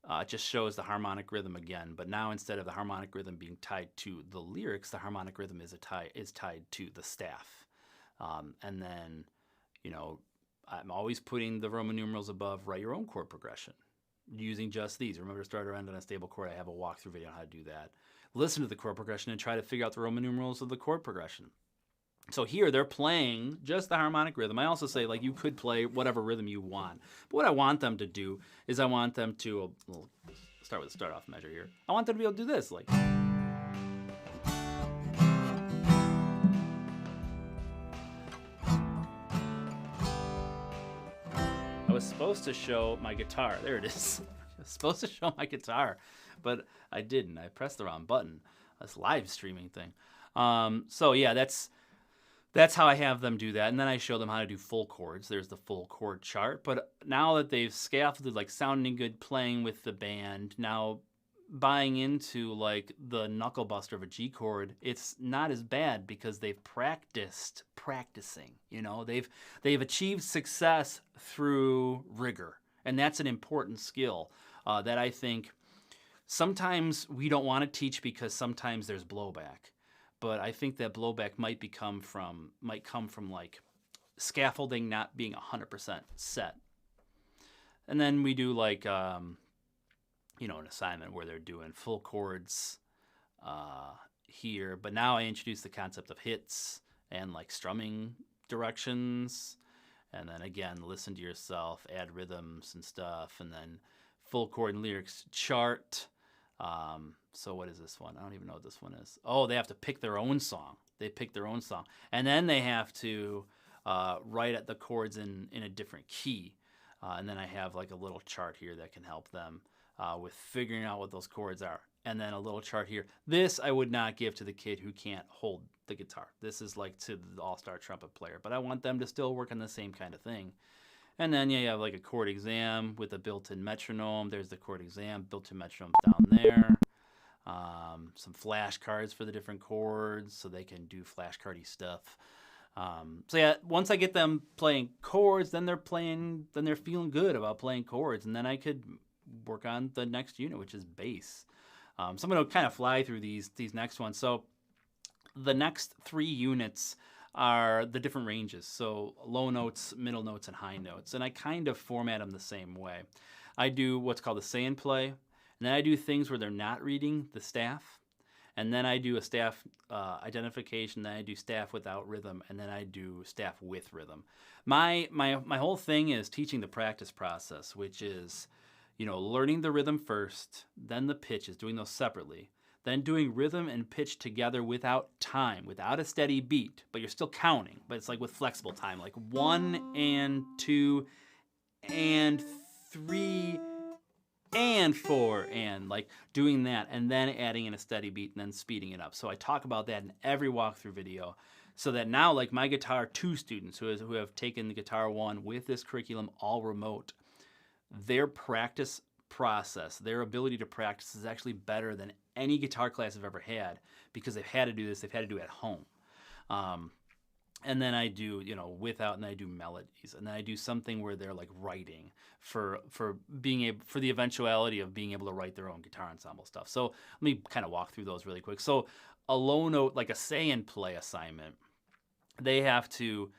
It just shows the harmonic rhythm again, but now instead of the harmonic rhythm being tied to the lyrics, the harmonic rhythm is tied to the staff. And then, you know, I'm always putting the Roman numerals above write your own chord progression using just these. Remember to start or end on a stable chord. I have a walkthrough video on how to do that. Listen to the chord progression and try to figure out the Roman numerals of the chord progression. So here they're playing just the harmonic rhythm. I also say like you could play whatever rhythm you want. But what I want them to do is I want them to, we'll start with a start off measure here. I want them to be able to do this like. I was supposed to show my guitar. There it is. I was supposed to show my guitar, but I didn't. I pressed the wrong button. This live streaming thing. So yeah, that's how I have them do that. And then I show them how to do full chords. There's the full chord chart. But now that they've scaffolded, like sounding good, playing with the band, now buying into like the knuckle buster of a G chord, it's not as bad because they've practicing. You know, they've achieved success through rigor. And that's an important skill that I think sometimes we don't want to teach because sometimes there's blowback. But I think that blowback might come from like scaffolding not being 100% set. And then we do like, you know, an assignment where they're doing full chords here. But now I introduce the concept of hits and like strumming directions. And then again, listen to yourself, add rhythms and stuff. And then full chord and lyrics chart. So what is this one? I don't even know what this one is. Oh, they have to pick their own song. They pick their own song. And then they have to write at the chords in a different key. And then I have like a little chart here that can help them with figuring out what those chords are. And then a little chart here. This I would not give to the kid who can't hold the guitar. This is like to the all-star trumpet player. But I want them to still work on the same kind of thing. And then yeah, you have like a chord exam with a built-in metronome. There's the chord exam, built-in metronomes down there. Some flashcards for the different chords so they can do flashcardy stuff. So yeah, once I get them playing chords, then they're feeling good about playing chords. And then I could work on the next unit, which is bass. So I'm going to kind of fly through these next ones. So the next 3 units are the different ranges. So low notes, middle notes, and high notes. And I kind of format them the same way. I do what's called a say and play. And then I do things where they're not reading the staff. And then I do a staff identification. Then I do staff without rhythm. And then I do staff with rhythm. My whole thing is teaching the practice process, which is, you know, learning the rhythm first, then the pitches, doing those separately. Then doing rhythm and pitch together without time, without a steady beat, but you're still counting. But it's like with flexible time, like 1 and 2 and 3 and 4 and like doing that and then adding in a steady beat and then speeding it up. So I talk about that in every walkthrough video so that now like my Guitar 2 students who have taken the Guitar 1 with this curriculum all remote, their practice process, their ability to practice is actually better than any guitar class I've ever had because they've had to do this, they've had to do it at home. And then I do, you know, without, and then I do melodies, and then I do something where they're like writing for the eventuality of being able to write their own guitar ensemble stuff. So let me kind of walk through those really quick. So a low note, like a say and play assignment, they have to,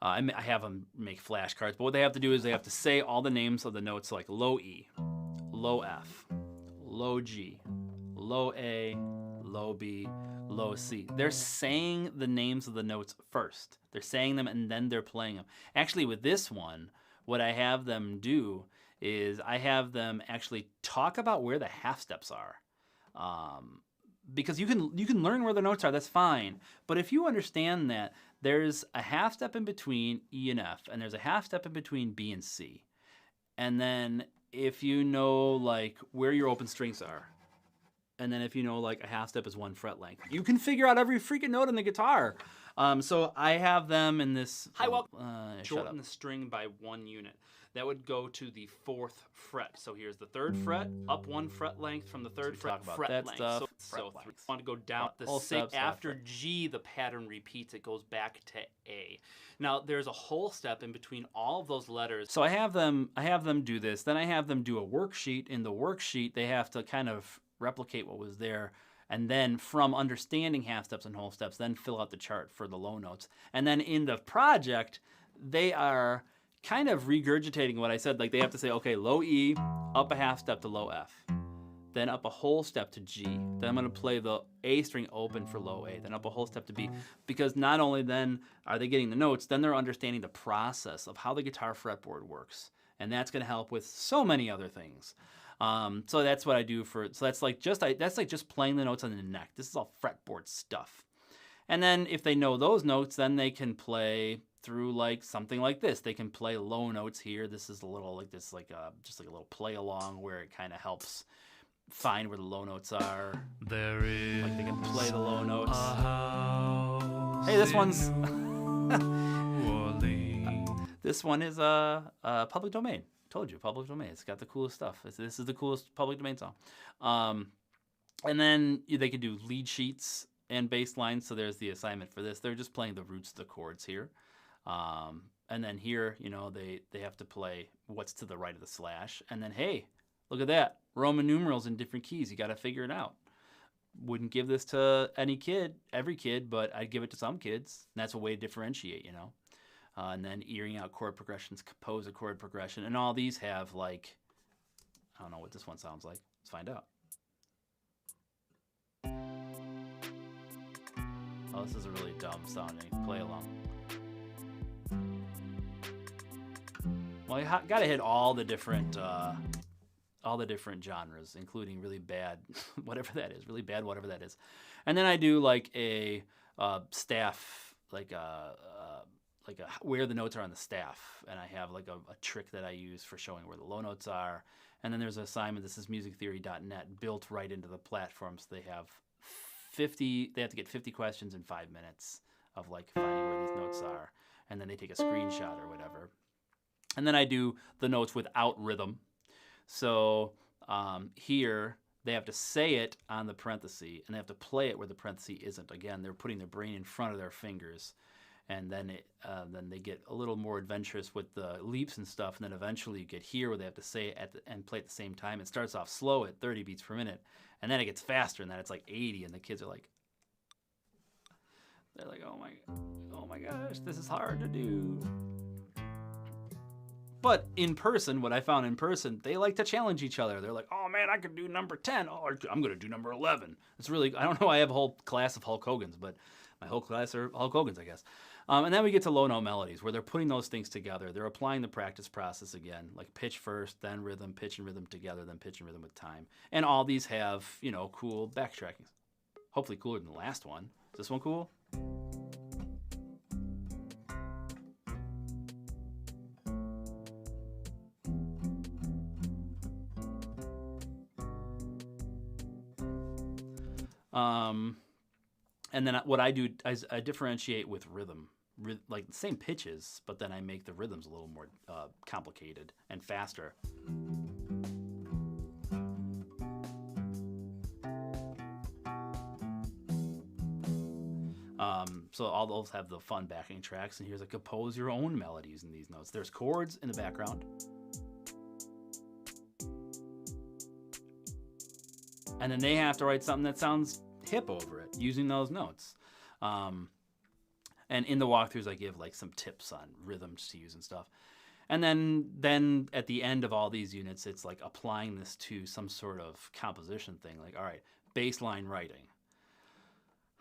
I have them make flashcards, but what they have to do is they have to say all the names of the notes, like low E, low F, low G, low A, low B, low C. They're saying the names of the notes first. They're saying them and then they're playing them. Actually, with this one, what I have them do is I have them actually talk about where the half steps are. Because you can learn where the notes are, that's fine. But if you understand that there's a half step in between E and F, and there's a half step in between B and C, and then if you know like where your open strings are, and then if you know like a half step is 1 fret length, you can figure out every freaking note on the guitar. So I have them in this. Shorten the string by 1 unit. That would go to the 4th fret. So here's the 3rd fret, up 1 fret length from the 3rd fret, fret length. Stuff, so you want to go down the same. After G, the pattern repeats. It goes back to A. Now there's a whole step in between all of those letters. So I have them do this. Then I have them do a worksheet. In the worksheet, they have to kind of replicate what was there. And then from understanding half steps and whole steps, then fill out the chart for the low notes. And then in the project, they are kind of regurgitating what I said. Like they have to say, okay, low E, up a half step to low F, then up a whole step to G. Then I'm going to play the A string open for low A, then up a whole step to B. Because not only then are they getting the notes, then they're understanding the process of how the guitar fretboard works. And that's going to help with so many other things. So that's what I do so that's like just playing the notes on the neck. This is all fretboard stuff. And then if they know those notes, then they can play through like something like this. They can play low notes here. This is a little like this, just like a little play along where it kind of helps find where the low notes are. There is like they can play the low notes. Hey, this one's this one is public domain. Told you, public domain. It's got the coolest stuff. This is the coolest public domain song. And then they could do lead sheets and bass lines. So there's the assignment for this. They're just playing the roots of the chords here. And then here, they have to play what's to the right of the slash. And then, hey, look at that. Roman numerals in different keys. You got to figure it out. Wouldn't give this to every kid, but I'd give it to some kids. And that's a way to differentiate, and then earing out chord progressions, compose a chord progression. And all these have like, I don't know what this one sounds like. Let's find out. Oh, this is a really dumb sounding play along. Well, you gotta hit all the different genres, including really bad, whatever that is. And then I do like a staff, like where the notes are on the staff, and I have like a trick that I use for showing where the low notes are. And then there's an assignment. This is musictheory.net, built right into the platform. So they have they have to get 50 questions in 5 minutes of like finding where these notes are, and then they take a screenshot or whatever. And then I do the notes without rhythm. So here they have to say it on the parenthesis, and they have to play it where the parenthesis isn't. Again, they're putting their brain in front of their fingers. And then then they get a little more adventurous with the leaps and stuff. And then eventually you get here where they have to say it and play at the same time. It starts off slow at 30 beats per minute. And then it gets faster, and then it's like 80. And the kids are like, oh my gosh, this is hard to do. But in person, what I found in person, they like to challenge each other. They're like, oh man, I could do number 10. Oh, I'm going to do number 11. It's really, I don't know, I have a whole class of Hulk Hogan's, but my whole class are Hulk Hogan's, I guess. And then we get to low note melodies, where they're putting those things together. They're applying the practice process again, like pitch first, then rhythm, pitch and rhythm together, then pitch and rhythm with time. And all these have, cool backtracking. Hopefully cooler than the last one. Is this one cool? And then what I do is I differentiate with rhythm, like the same pitches, but then I make the rhythms a little more complicated and faster. So all those have the fun backing tracks, and here's like compose your own melodies in these notes. There's chords in the background. And then they have to write something that sounds hip over it using those notes. And in the walkthroughs, I give like some tips on rhythms to use and stuff. And then at the end of all these units, it's like applying this to some sort of composition thing. Like, all right, bassline writing.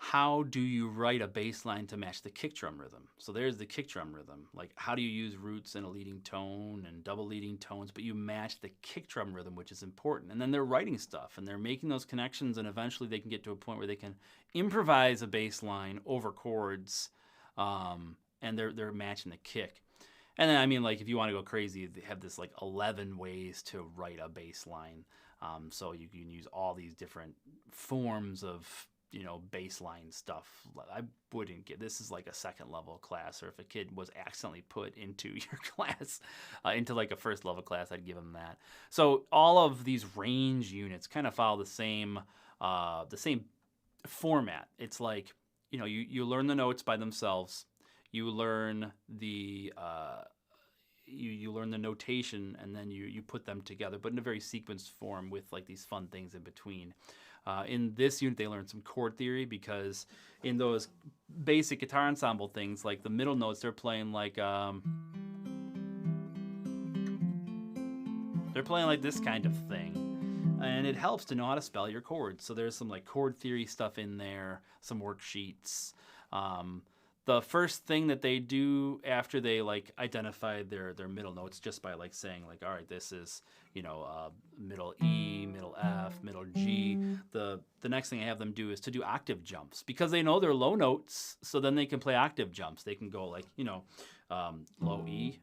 How do you write a bass line to match the kick drum rhythm? So there's the kick drum rhythm. Like, how do you use roots in a leading tone and double leading tones, but you match the kick drum rhythm, which is important. And then they're writing stuff, and they're making those connections, and eventually they can get to a point where they can improvise a bass line over chords, and they're matching the kick. And then, I mean, like, if you want to go crazy, they have this, like, 11 ways to write a bass line. So you can use all these different forms of, you know, baseline stuff. I wouldn't get, this is like a second level class, or if a kid was accidentally put into your class, into like a first level class, I'd give them that. So all of these range units kind of follow the same format. It's like, you know, you learn the notes by themselves, you learn the you learn the notation, and then you put them together, but in a very sequenced form with like these fun things in between. In this unit, they learned some chord theory, because in those basic guitar ensemble things, like the middle notes, they're playing like this kind of thing. And it helps to know how to spell your chords. So there's some like chord theory stuff in there, some worksheets. The first thing that they do after they like identify their middle notes, just by like saying like, all right, this is, you know, middle E, middle F, middle G. The next thing I have them do is to do octave jumps, because they know they're low notes. So then they can play octave jumps. They can go like, you know, low E,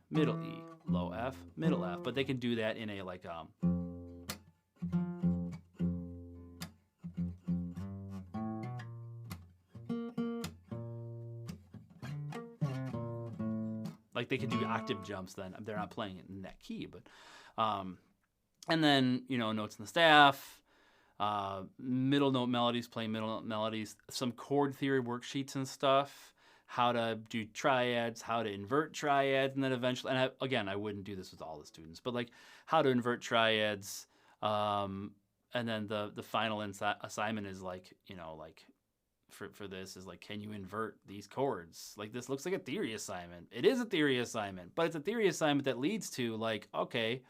low F, middle F. But they can do that in a like like they can do octave jumps. Then they're not playing it in that key, but and then, you know, notes in the staff, middle note melodies, playing middle note melodies, some chord theory worksheets and stuff, how to do triads, how to invert triads, and then eventually, and I wouldn't do this with all the students, but like how to invert triads, and then the final assignment is like, you know, like for this is like, can you invert these chords? Like, this looks like a theory assignment. It is a theory assignment, but it's a theory assignment that leads to like, okay,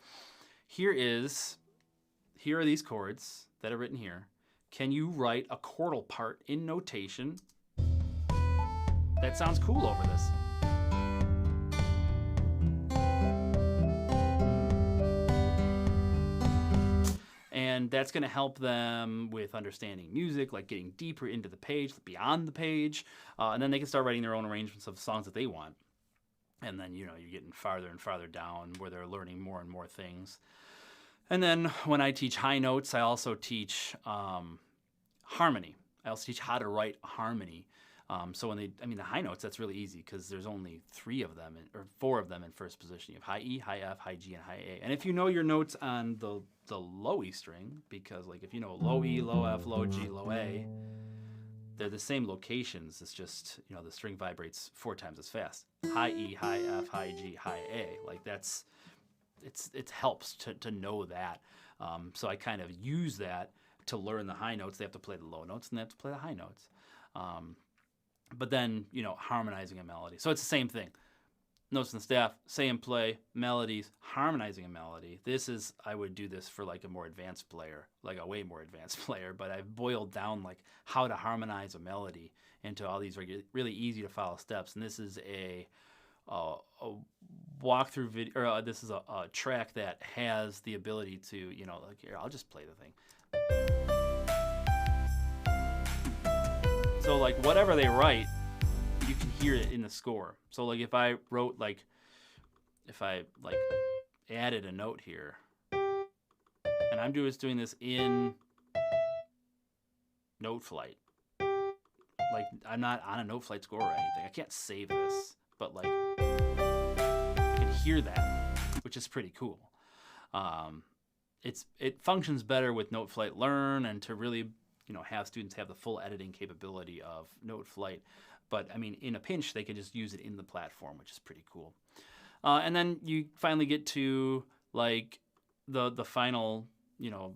here are these chords that are written here. Can you write a chordal part in notation that sounds cool over this? And that's going to help them with understanding music, like getting deeper into the page, beyond the page. And then they can start writing their own arrangements of songs that they want. And then, you know, you're getting farther and farther down where they're learning more and more things. And then when I teach high notes, I also teach harmony. I also teach how to write harmony. So when the high notes, that's really easy, because there's only 3 of them, or 4 of them in first position. You have high E, high F, high G, and high A. And if you know your notes on the low E string, because like if you know low E, low F, low G, low A, they're the same locations. It's just, you know, the string vibrates 4 times as fast. High E, high F, high G, high A. Like it helps to know that. So I kind of use that to learn the high notes. They have to play the low notes, and they have to play the high notes. But then, you know, harmonizing a melody. So it's the same thing. Notes in the staff, say and play, melodies, harmonizing a melody. I would do this for like a more advanced player, like a way more advanced player, but I've boiled down like how to harmonize a melody into all these really easy to follow steps. And this is a walkthrough video, or this is a track that has the ability to, you know, like, here, I'll just play the thing. So like whatever they write, you can hear it in the score. So like if I added a note here, and I'm doing this in Noteflight. Like, I'm not on a Noteflight score or anything. I can't save this, but like I can hear that, which is pretty cool. It functions better with Noteflight Learn, and to really, you know, have students have the full editing capability of Noteflight. But I mean, in a pinch, they can just use it in the platform, which is pretty cool. And then you finally get to like the final, you know,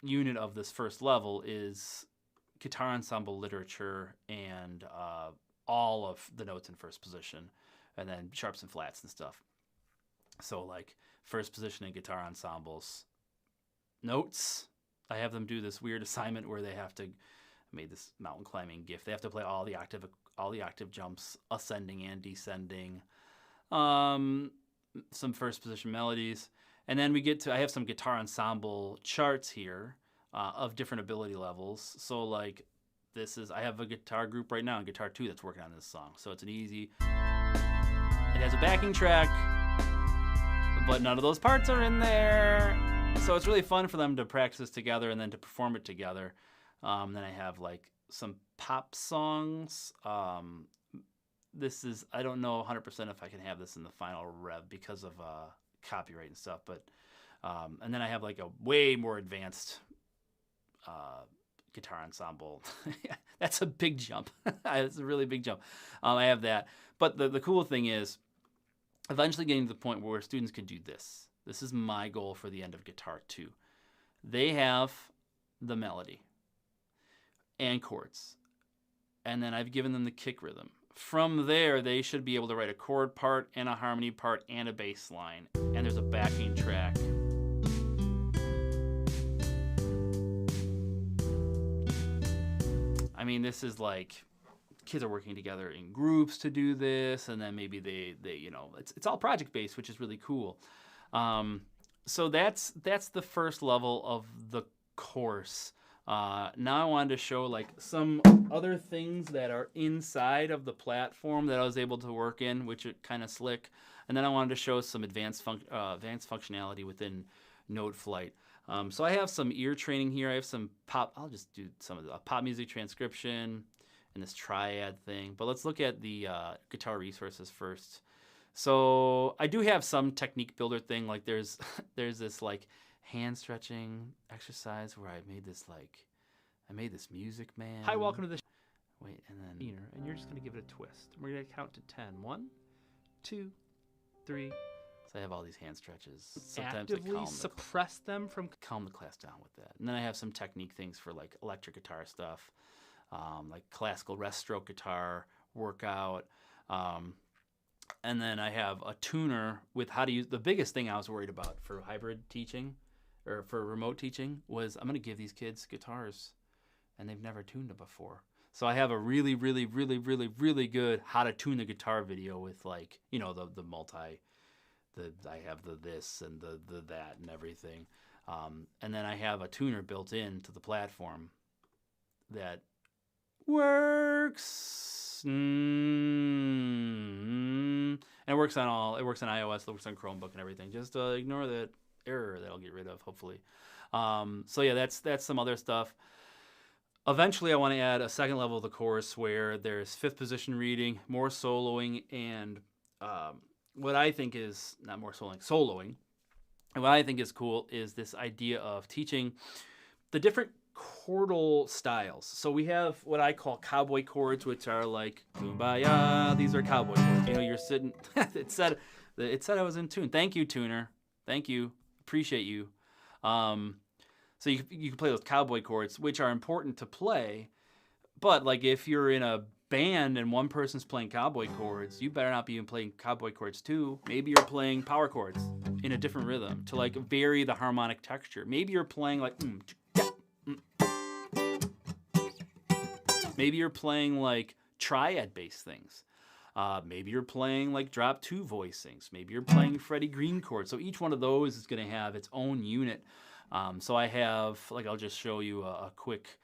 unit of this first level is guitar ensemble literature and all of the notes in first position, and then sharps and flats and stuff. So like first position in guitar ensembles notes. I have them do this weird assignment where they have to, I made this mountain climbing GIF. They have to play all the octave jumps, ascending and descending, some first position melodies. And then we get to, I have some guitar ensemble charts here of different ability levels. So like I have a guitar group right now in Guitar 2 that's working on this song. So it's an easy, it has a backing track, but none of those parts are in there. So it's really fun for them to practice together and then to perform it together. Then I have like some pop songs. This is, I don't know 100% if I can have this in the final rev because of copyright and stuff, but and then I have like a way more advanced guitar ensemble. That's a big jump. It's a really big jump. I have that. But the cool thing is eventually getting to the point where students can do this. This is my goal for the end of Guitar 2. They have the melody and chords, and then I've given them the kick rhythm. From there, they should be able to write a chord part and a harmony part and a bass line, and there's a backing track. I mean, this is like kids are working together in groups to do this, and then maybe they you know, it's all project based, which is really cool. So that's the first level of the course. Now I wanted to show like some other things that are inside of the platform that I was able to work in, which are kind of slick. And then I wanted to show some advanced functionality within Noteflight. So I have some ear training here. I have some pop. I'll just do some of the pop music transcription and this triad thing. But let's look at the guitar resources first. So I do have some technique builder thing. Like there's this like hand stretching exercise where I made this music man. Hi, welcome to the Wait, and then here, and you're just gonna give it a twist. We're gonna count to 10. 1, 2, 3. So I have all these hand stretches. Sometimes Actively I suppress them from. calm the class down with that. And then I have some technique things for like electric guitar stuff, like classical rest stroke guitar workout. And then I have a tuner with how to use. The biggest thing I was worried about for hybrid teaching or for remote teaching was I'm going to give these kids guitars and they've never tuned them before. So I have a really, really, really, really, really good how to tune the guitar video with like, you know, the multi, I have the this and the that and everything. And then I have a tuner built into the platform that works. And it works on iOS, it works on Chromebook and everything. Just ignore that error that I'll get rid of, hopefully. So yeah, that's some other stuff. Eventually, I want to add a second level of the course where there's fifth position reading, more soloing, and what I think is, not more soloing. And what I think is cool is this idea of teaching the different chordal styles. So we have what I call cowboy chords, which are like kumbaya. These are cowboy chords. You know, you're sitting. It said I was in tune. Thank you, tuner. Thank you. Appreciate you. So you can play those cowboy chords, which are important to play. But like if you're in a band and one person's playing cowboy chords, you better not be playing cowboy chords too. Maybe you're playing power chords in a different rhythm to like vary the harmonic texture. Maybe you're playing like maybe you're playing like triad based things. Maybe you're playing like drop 2 voicings. Maybe you're playing Freddie Green chords. So each one of those is going to have its own unit. So I have, like, I'll just show you a quick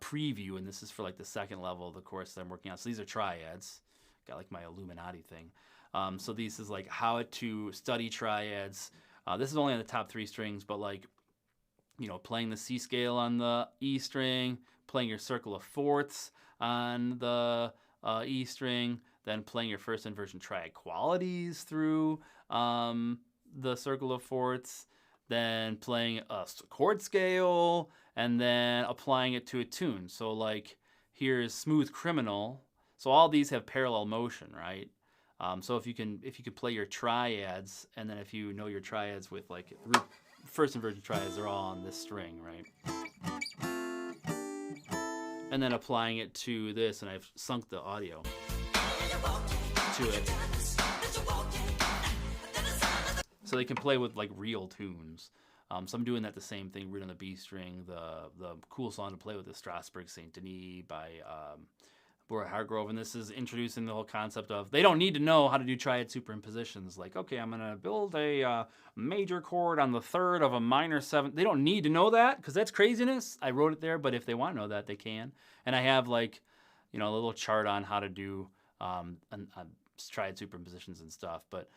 preview, and this is for like the second level of the course that I'm working on. So these are triads. Got like my Illuminati thing. So this is like how to study triads. This is only on the top 3 strings, but like, you know, playing the C scale on the E string, playing your circle of fourths on the E string, then playing your first inversion triad qualities through the circle of fourths, then playing a chord scale, and then applying it to a tune. So like here's Smooth Criminal. So all these have parallel motion, right? So if you can play your triads, and then if you know your triads with like first inversion triads, they're all on this string, right? And then applying it to this, and I've sunk the audio to it. So they can play with like real tunes. So I'm doing that the same thing, root on the B string. The cool song to play with is Strasbourg Saint Denis by Bora Hargrove, and this is introducing the whole concept of they don't need to know how to do triad superimpositions. Like, okay, I'm gonna build a major chord on the third of a minor seventh. They don't need to know that because that's craziness. I wrote it there, but if they want to know that, they can. And I have like, you know, a little chart on how to do tried superpositions and stuff. But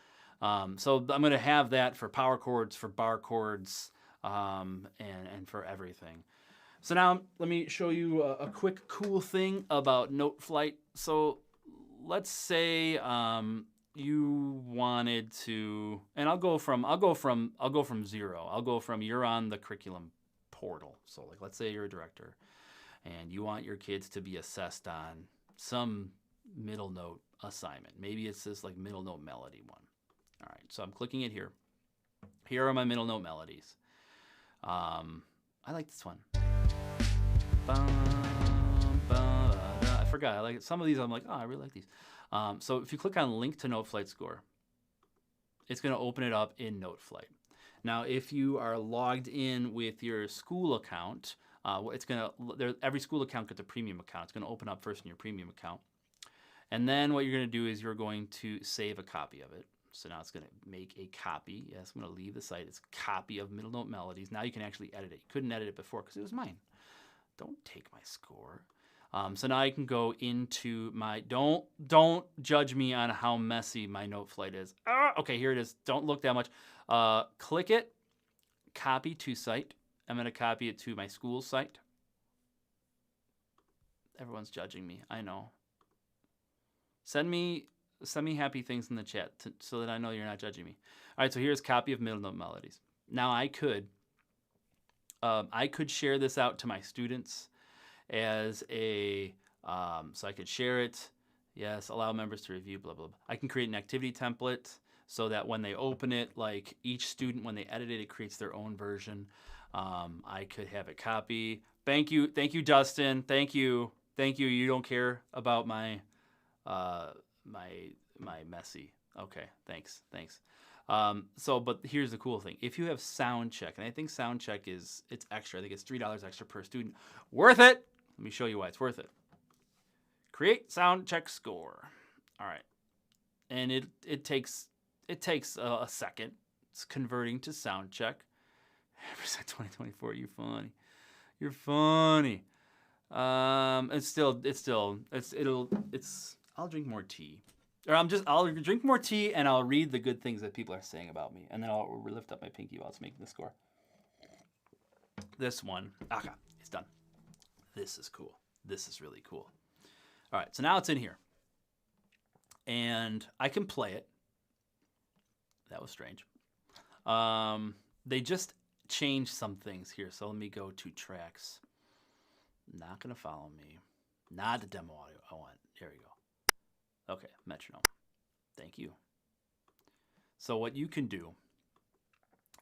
so I'm going to have that for power chords, for bar chords, and for everything. So now let me show you a quick cool thing about Noteflight. So let's say you wanted to, and I'll go from 0. I'll go from you're on the curriculum portal. So like let's say you're a director and you want your kids to be assessed on some middle note assignment. Maybe it's this like middle note melody one. All right, so I'm clicking it here. Here are my middle note melodies. I like this one. I forgot. I like it. Some of these I'm like, oh, I really like these. So if you click on link to Noteflight score, it's going to open it up in Noteflight. Now, if you are logged in with your school account, it's going to every school account gets a premium account. It's going to open up first in your premium account. And then what you're going to do is you're going to save a copy of it. So now it's going to make a copy. Yes, I'm going to leave the site. It's a copy of middle note melodies. Now you can actually edit it. You couldn't edit it before because it was mine. Don't take my score. So now I can go into my, don't judge me on how messy my Noteflight is. Okay, here it is. Don't look that much. Click it, copy to site. I'm going to copy it to my school site. Everyone's judging me. I know. Send me happy things in the chat so that I know you're not judging me. All right, so here's copy of middle note melodies. Now I could share this out to my students as a, so I could share it. Yes, allow members to review, blah, blah, blah. I can create an activity template so that when they open it, like each student, when they edit it, it creates their own version. I could have it copy. Thank you, Dustin. Thank you. You don't care about my my messy. Okay, thanks. But here's the cool thing. If you have sound check, and I think sound check it's extra. I think it's $3 extra per student. Worth it. Let me show you why it's worth it. Create sound check score. All right. And it takes a second. It's converting to sound check. Percent 2024. You're funny. I'll drink more tea. Or I'll drink more tea and I'll read the good things that people are saying about me. And then I'll lift up my pinky while it's making the score. This one, okay, it's done. This is cool. This is really cool. All right, so now it's in here. And I can play it. That was strange. They just changed some things here. So let me go to tracks. Not going to follow me. Not the demo audio I want. There we go. Okay, metronome. Thank you. So what you can do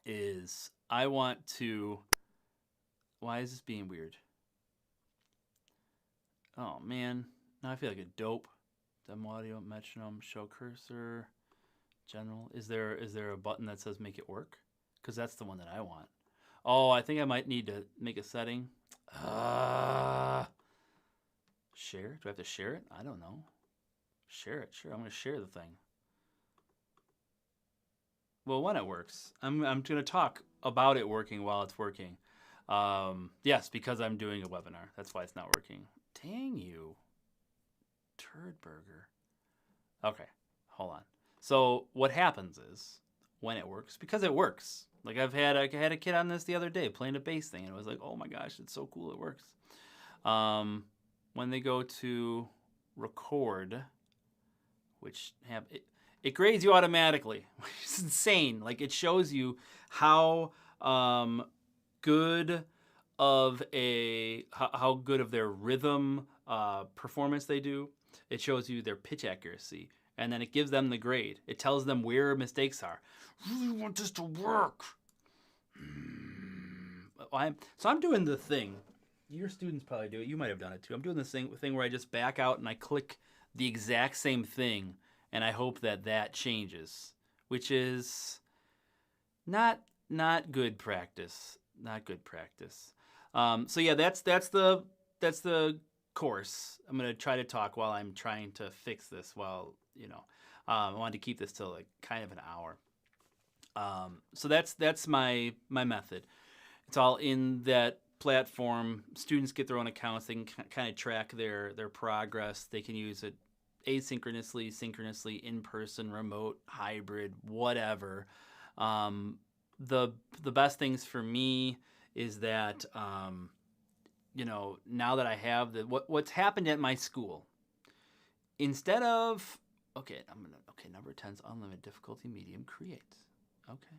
is I want to... Why is this being weird? Oh, man. Now I feel like a dope. Demo audio, metronome, show cursor, general. Is there a button that says make it work? Because that's the one that I want. Oh, I think I might need to make a setting. Share? Do I have to share it? I don't know. Share it. Sure, I'm going to share the thing. Well, when it works, I'm going to talk about it working while it's working. Yes, because I'm doing a webinar. That's why it's not working. Dang you. Turd burger. Okay, hold on. So what happens is when it works, because it works. Like I had a kid on this the other day playing a bass thing, and it was like, oh my gosh, it's so cool, it works. When they go to record, which it grades you automatically, which is insane. Like it shows you how good of their rhythm performance they do. It shows you their pitch accuracy, and then it gives them the grade. It tells them where mistakes are. Really want this to work. So I'm doing the thing. Your students probably do it. You might have done it too. I'm doing this thing where I just back out and I click the exact same thing, and I hope that changes, which is not good practice. Not good practice. So yeah, that's the course. I'm gonna try to talk while I'm trying to fix this. While I wanted to keep this till like kind of an hour. So that's my method. It's all in that platform. Students get their own accounts. They can kind of track their progress. They can use it asynchronously, synchronously, in person, remote, hybrid, whatever. The best things for me is that now that I have what's happened at my school, instead of number 10's unlimited difficulty, medium, create. Okay.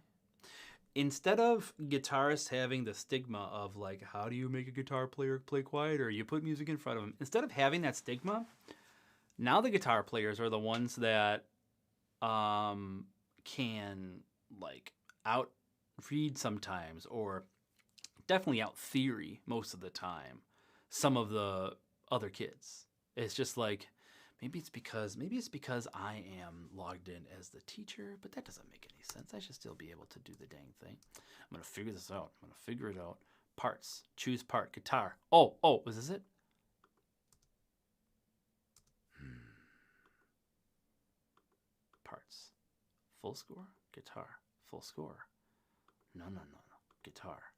Instead of guitarists having the stigma of like, how do you make a guitar player play quiet, or you put music in front of them, instead of having that stigma, now the guitar players are the ones that can like out read sometimes, or definitely out theory most of the time some of the other kids. It's just like, maybe it's because I am logged in as the teacher, but that doesn't make any sense. I should still be able to do the dang thing. I'm going to figure this out. I'm going to figure it out. Parts. Choose part. Guitar. Oh, was this it? Parts. Full score. Guitar. Full score. No. Guitar.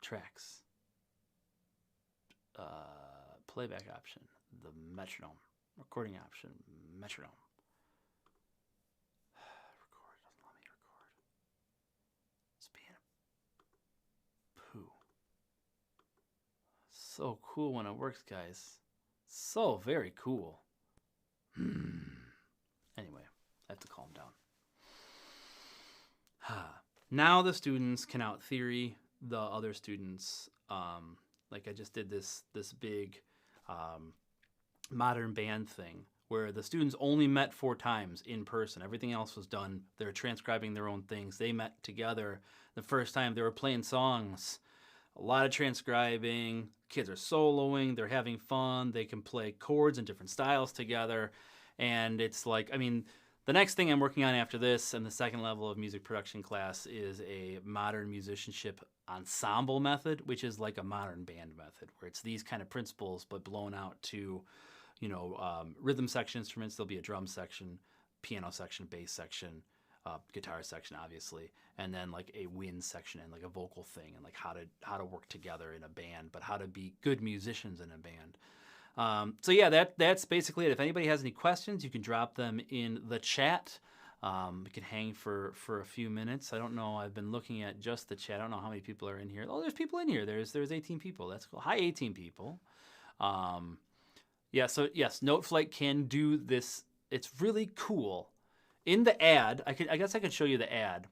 Tracks. Playback option. The metronome. Recording option. Metronome. Record. Doesn't let me record. It's being a poo. So cool when it works, guys. So very cool. Anyway, I have to calm down. Now the students can out theory the other students. Like I just did this big modern band thing where the students only met 4 times in person. Everything else was done. They were transcribing their own things. They met together the first time. They were playing songs. A lot of transcribing. Kids are soloing. They're having fun. They can play chords in different styles together. And it's like, I mean, the next thing I'm working on after this and the second level of music production class is a modern musicianship ensemble method, which is like a modern band method, where it's these kind of principles but blown out to, rhythm section instruments. There'll be a drum section, piano section, bass section, guitar section, obviously, and then like a wind section and like a vocal thing, and like how to work together in a band, but how to be good musicians in a band. So yeah, that's basically it. If anybody has any questions, you can drop them in the chat. We can hang for a few minutes. I don't know. I've been looking at just the chat. I don't know how many people are in here. Oh, there's people in here. There's 18 people. That's cool. Hi, 18 people. Yeah. So yes, Noteflight can do this. It's really cool. In the ad, I guess I could show you the ad.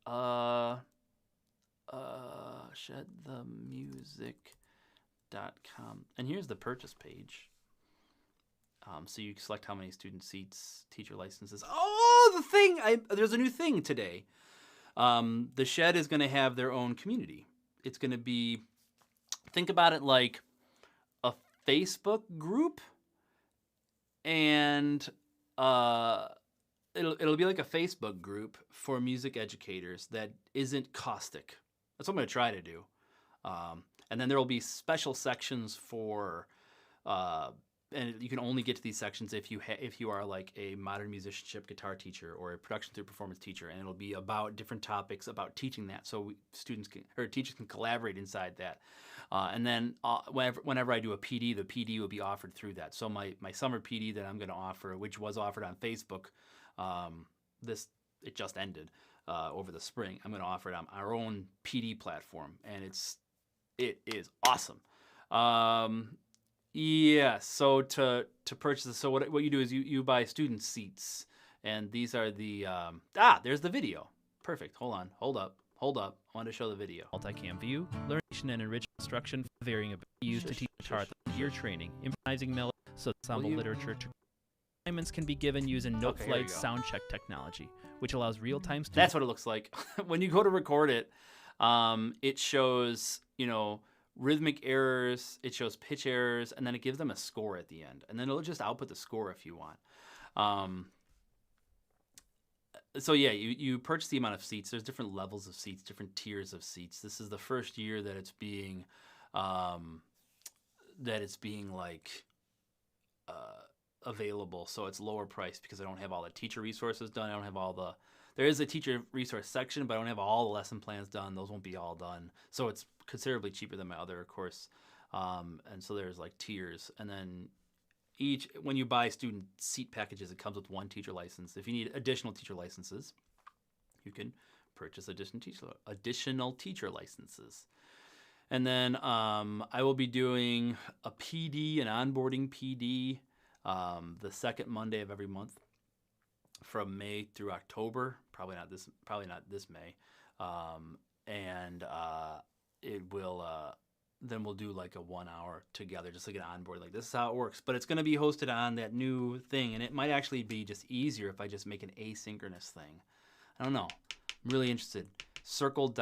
Shedthemusic.com. And here's the purchase page. So you select how many student seats, teacher licenses. Oh, the thing! There's a new thing today. The Shed is going to have their own community. It's going to be, think about it like a Facebook group, and it'll be like a Facebook group for music educators that isn't caustic. That's what I'm going to try to do. And then there will be special sections for, and you can only get to these sections if you are like a modern musicianship guitar teacher or a production through performance teacher, and it'll be about different topics about teaching that, so teachers can collaborate inside that. And then whenever I do a PD, the PD will be offered through that. So my summer PD that I'm going to offer, which was offered on Facebook, it just ended over the spring. I'm going to offer it on our own PD platform, and it is awesome. Yeah, so to purchase this, so what you do is you buy student seats, and these are the there's the video. Perfect. Hold up. I want to show the video. Multicam view, learning and enrich instruction, varying ability used to teach guitar ear training, improvising melody, so ensemble literature. Assignments can be given using Noteflight's sound check technology, which allows real-time. That's what it looks like when you go to record it. It shows rhythmic errors, it shows pitch errors, and then it gives them a score at the end, and then it'll just output the score if you want. So yeah, you purchase the amount of seats. There's different levels of seats, different tiers of seats. This is the first year that it's being available, so it's lower priced because I don't have all the teacher resources done. I don't have there is a teacher resource section, but I don't have all the lesson plans done. Those won't be all done, so it's considerably cheaper than my other course. And so there's like tiers, and then when you buy student seat packages, it comes with 1 teacher license. If you need additional teacher licenses, you can purchase additional teacher licenses. And then I will be doing a PD, an onboarding PD, the second Monday of every month from May through October. Probably not this May. It will. Then we'll do like a 1 hour together, just like an onboard. Like, this is how it works. But it's going to be hosted on that new thing, and it might actually be just easier if I just make an asynchronous thing. I don't know. I'm really interested. Circle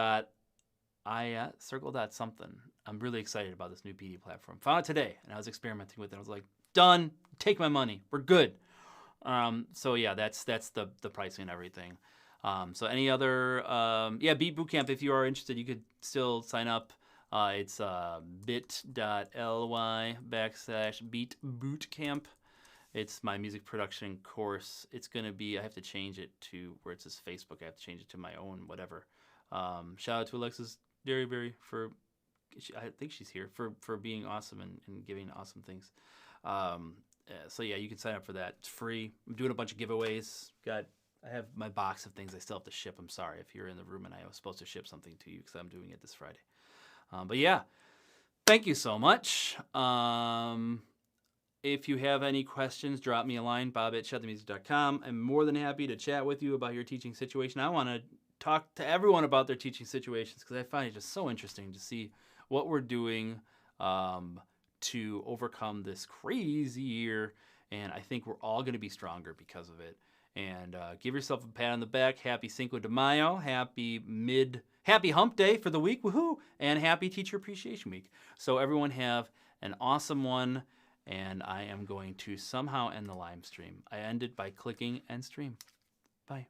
something. I'm really excited about this new PD platform. Found it today, and I was experimenting with it. I was like, done. Take my money. We're good. So yeah, that's the pricing and everything. So any other Beat Bootcamp, if you are interested, you could still sign up. It's bit.ly/Beat Bootcamp. It's my music production course. It's going to be, I have to change it to where it says Facebook. I have to change it to my own whatever. Shout out to Alexis Derryberry for, I think she's here, for being awesome and giving awesome things. So yeah, you can sign up for that. It's free. I'm doing a bunch of giveaways. I have my box of things I still have to ship. I'm sorry if you're in the room and I was supposed to ship something to you because I'm doing it this Friday. But yeah, thank you so much. If you have any questions, drop me a line, bob@shutthemusic.com. I'm more than happy to chat with you about your teaching situation. I want to talk to everyone about their teaching situations because I find it just so interesting to see what we're doing to overcome this crazy year. And I think we're all going to be stronger because of it. And give yourself a pat on the back. Happy Cinco de Mayo. Happy Hump Day for the week. Woohoo! And happy Teacher Appreciation Week. So everyone have an awesome one. And I am going to somehow end the live stream. I ended by clicking end stream. Bye.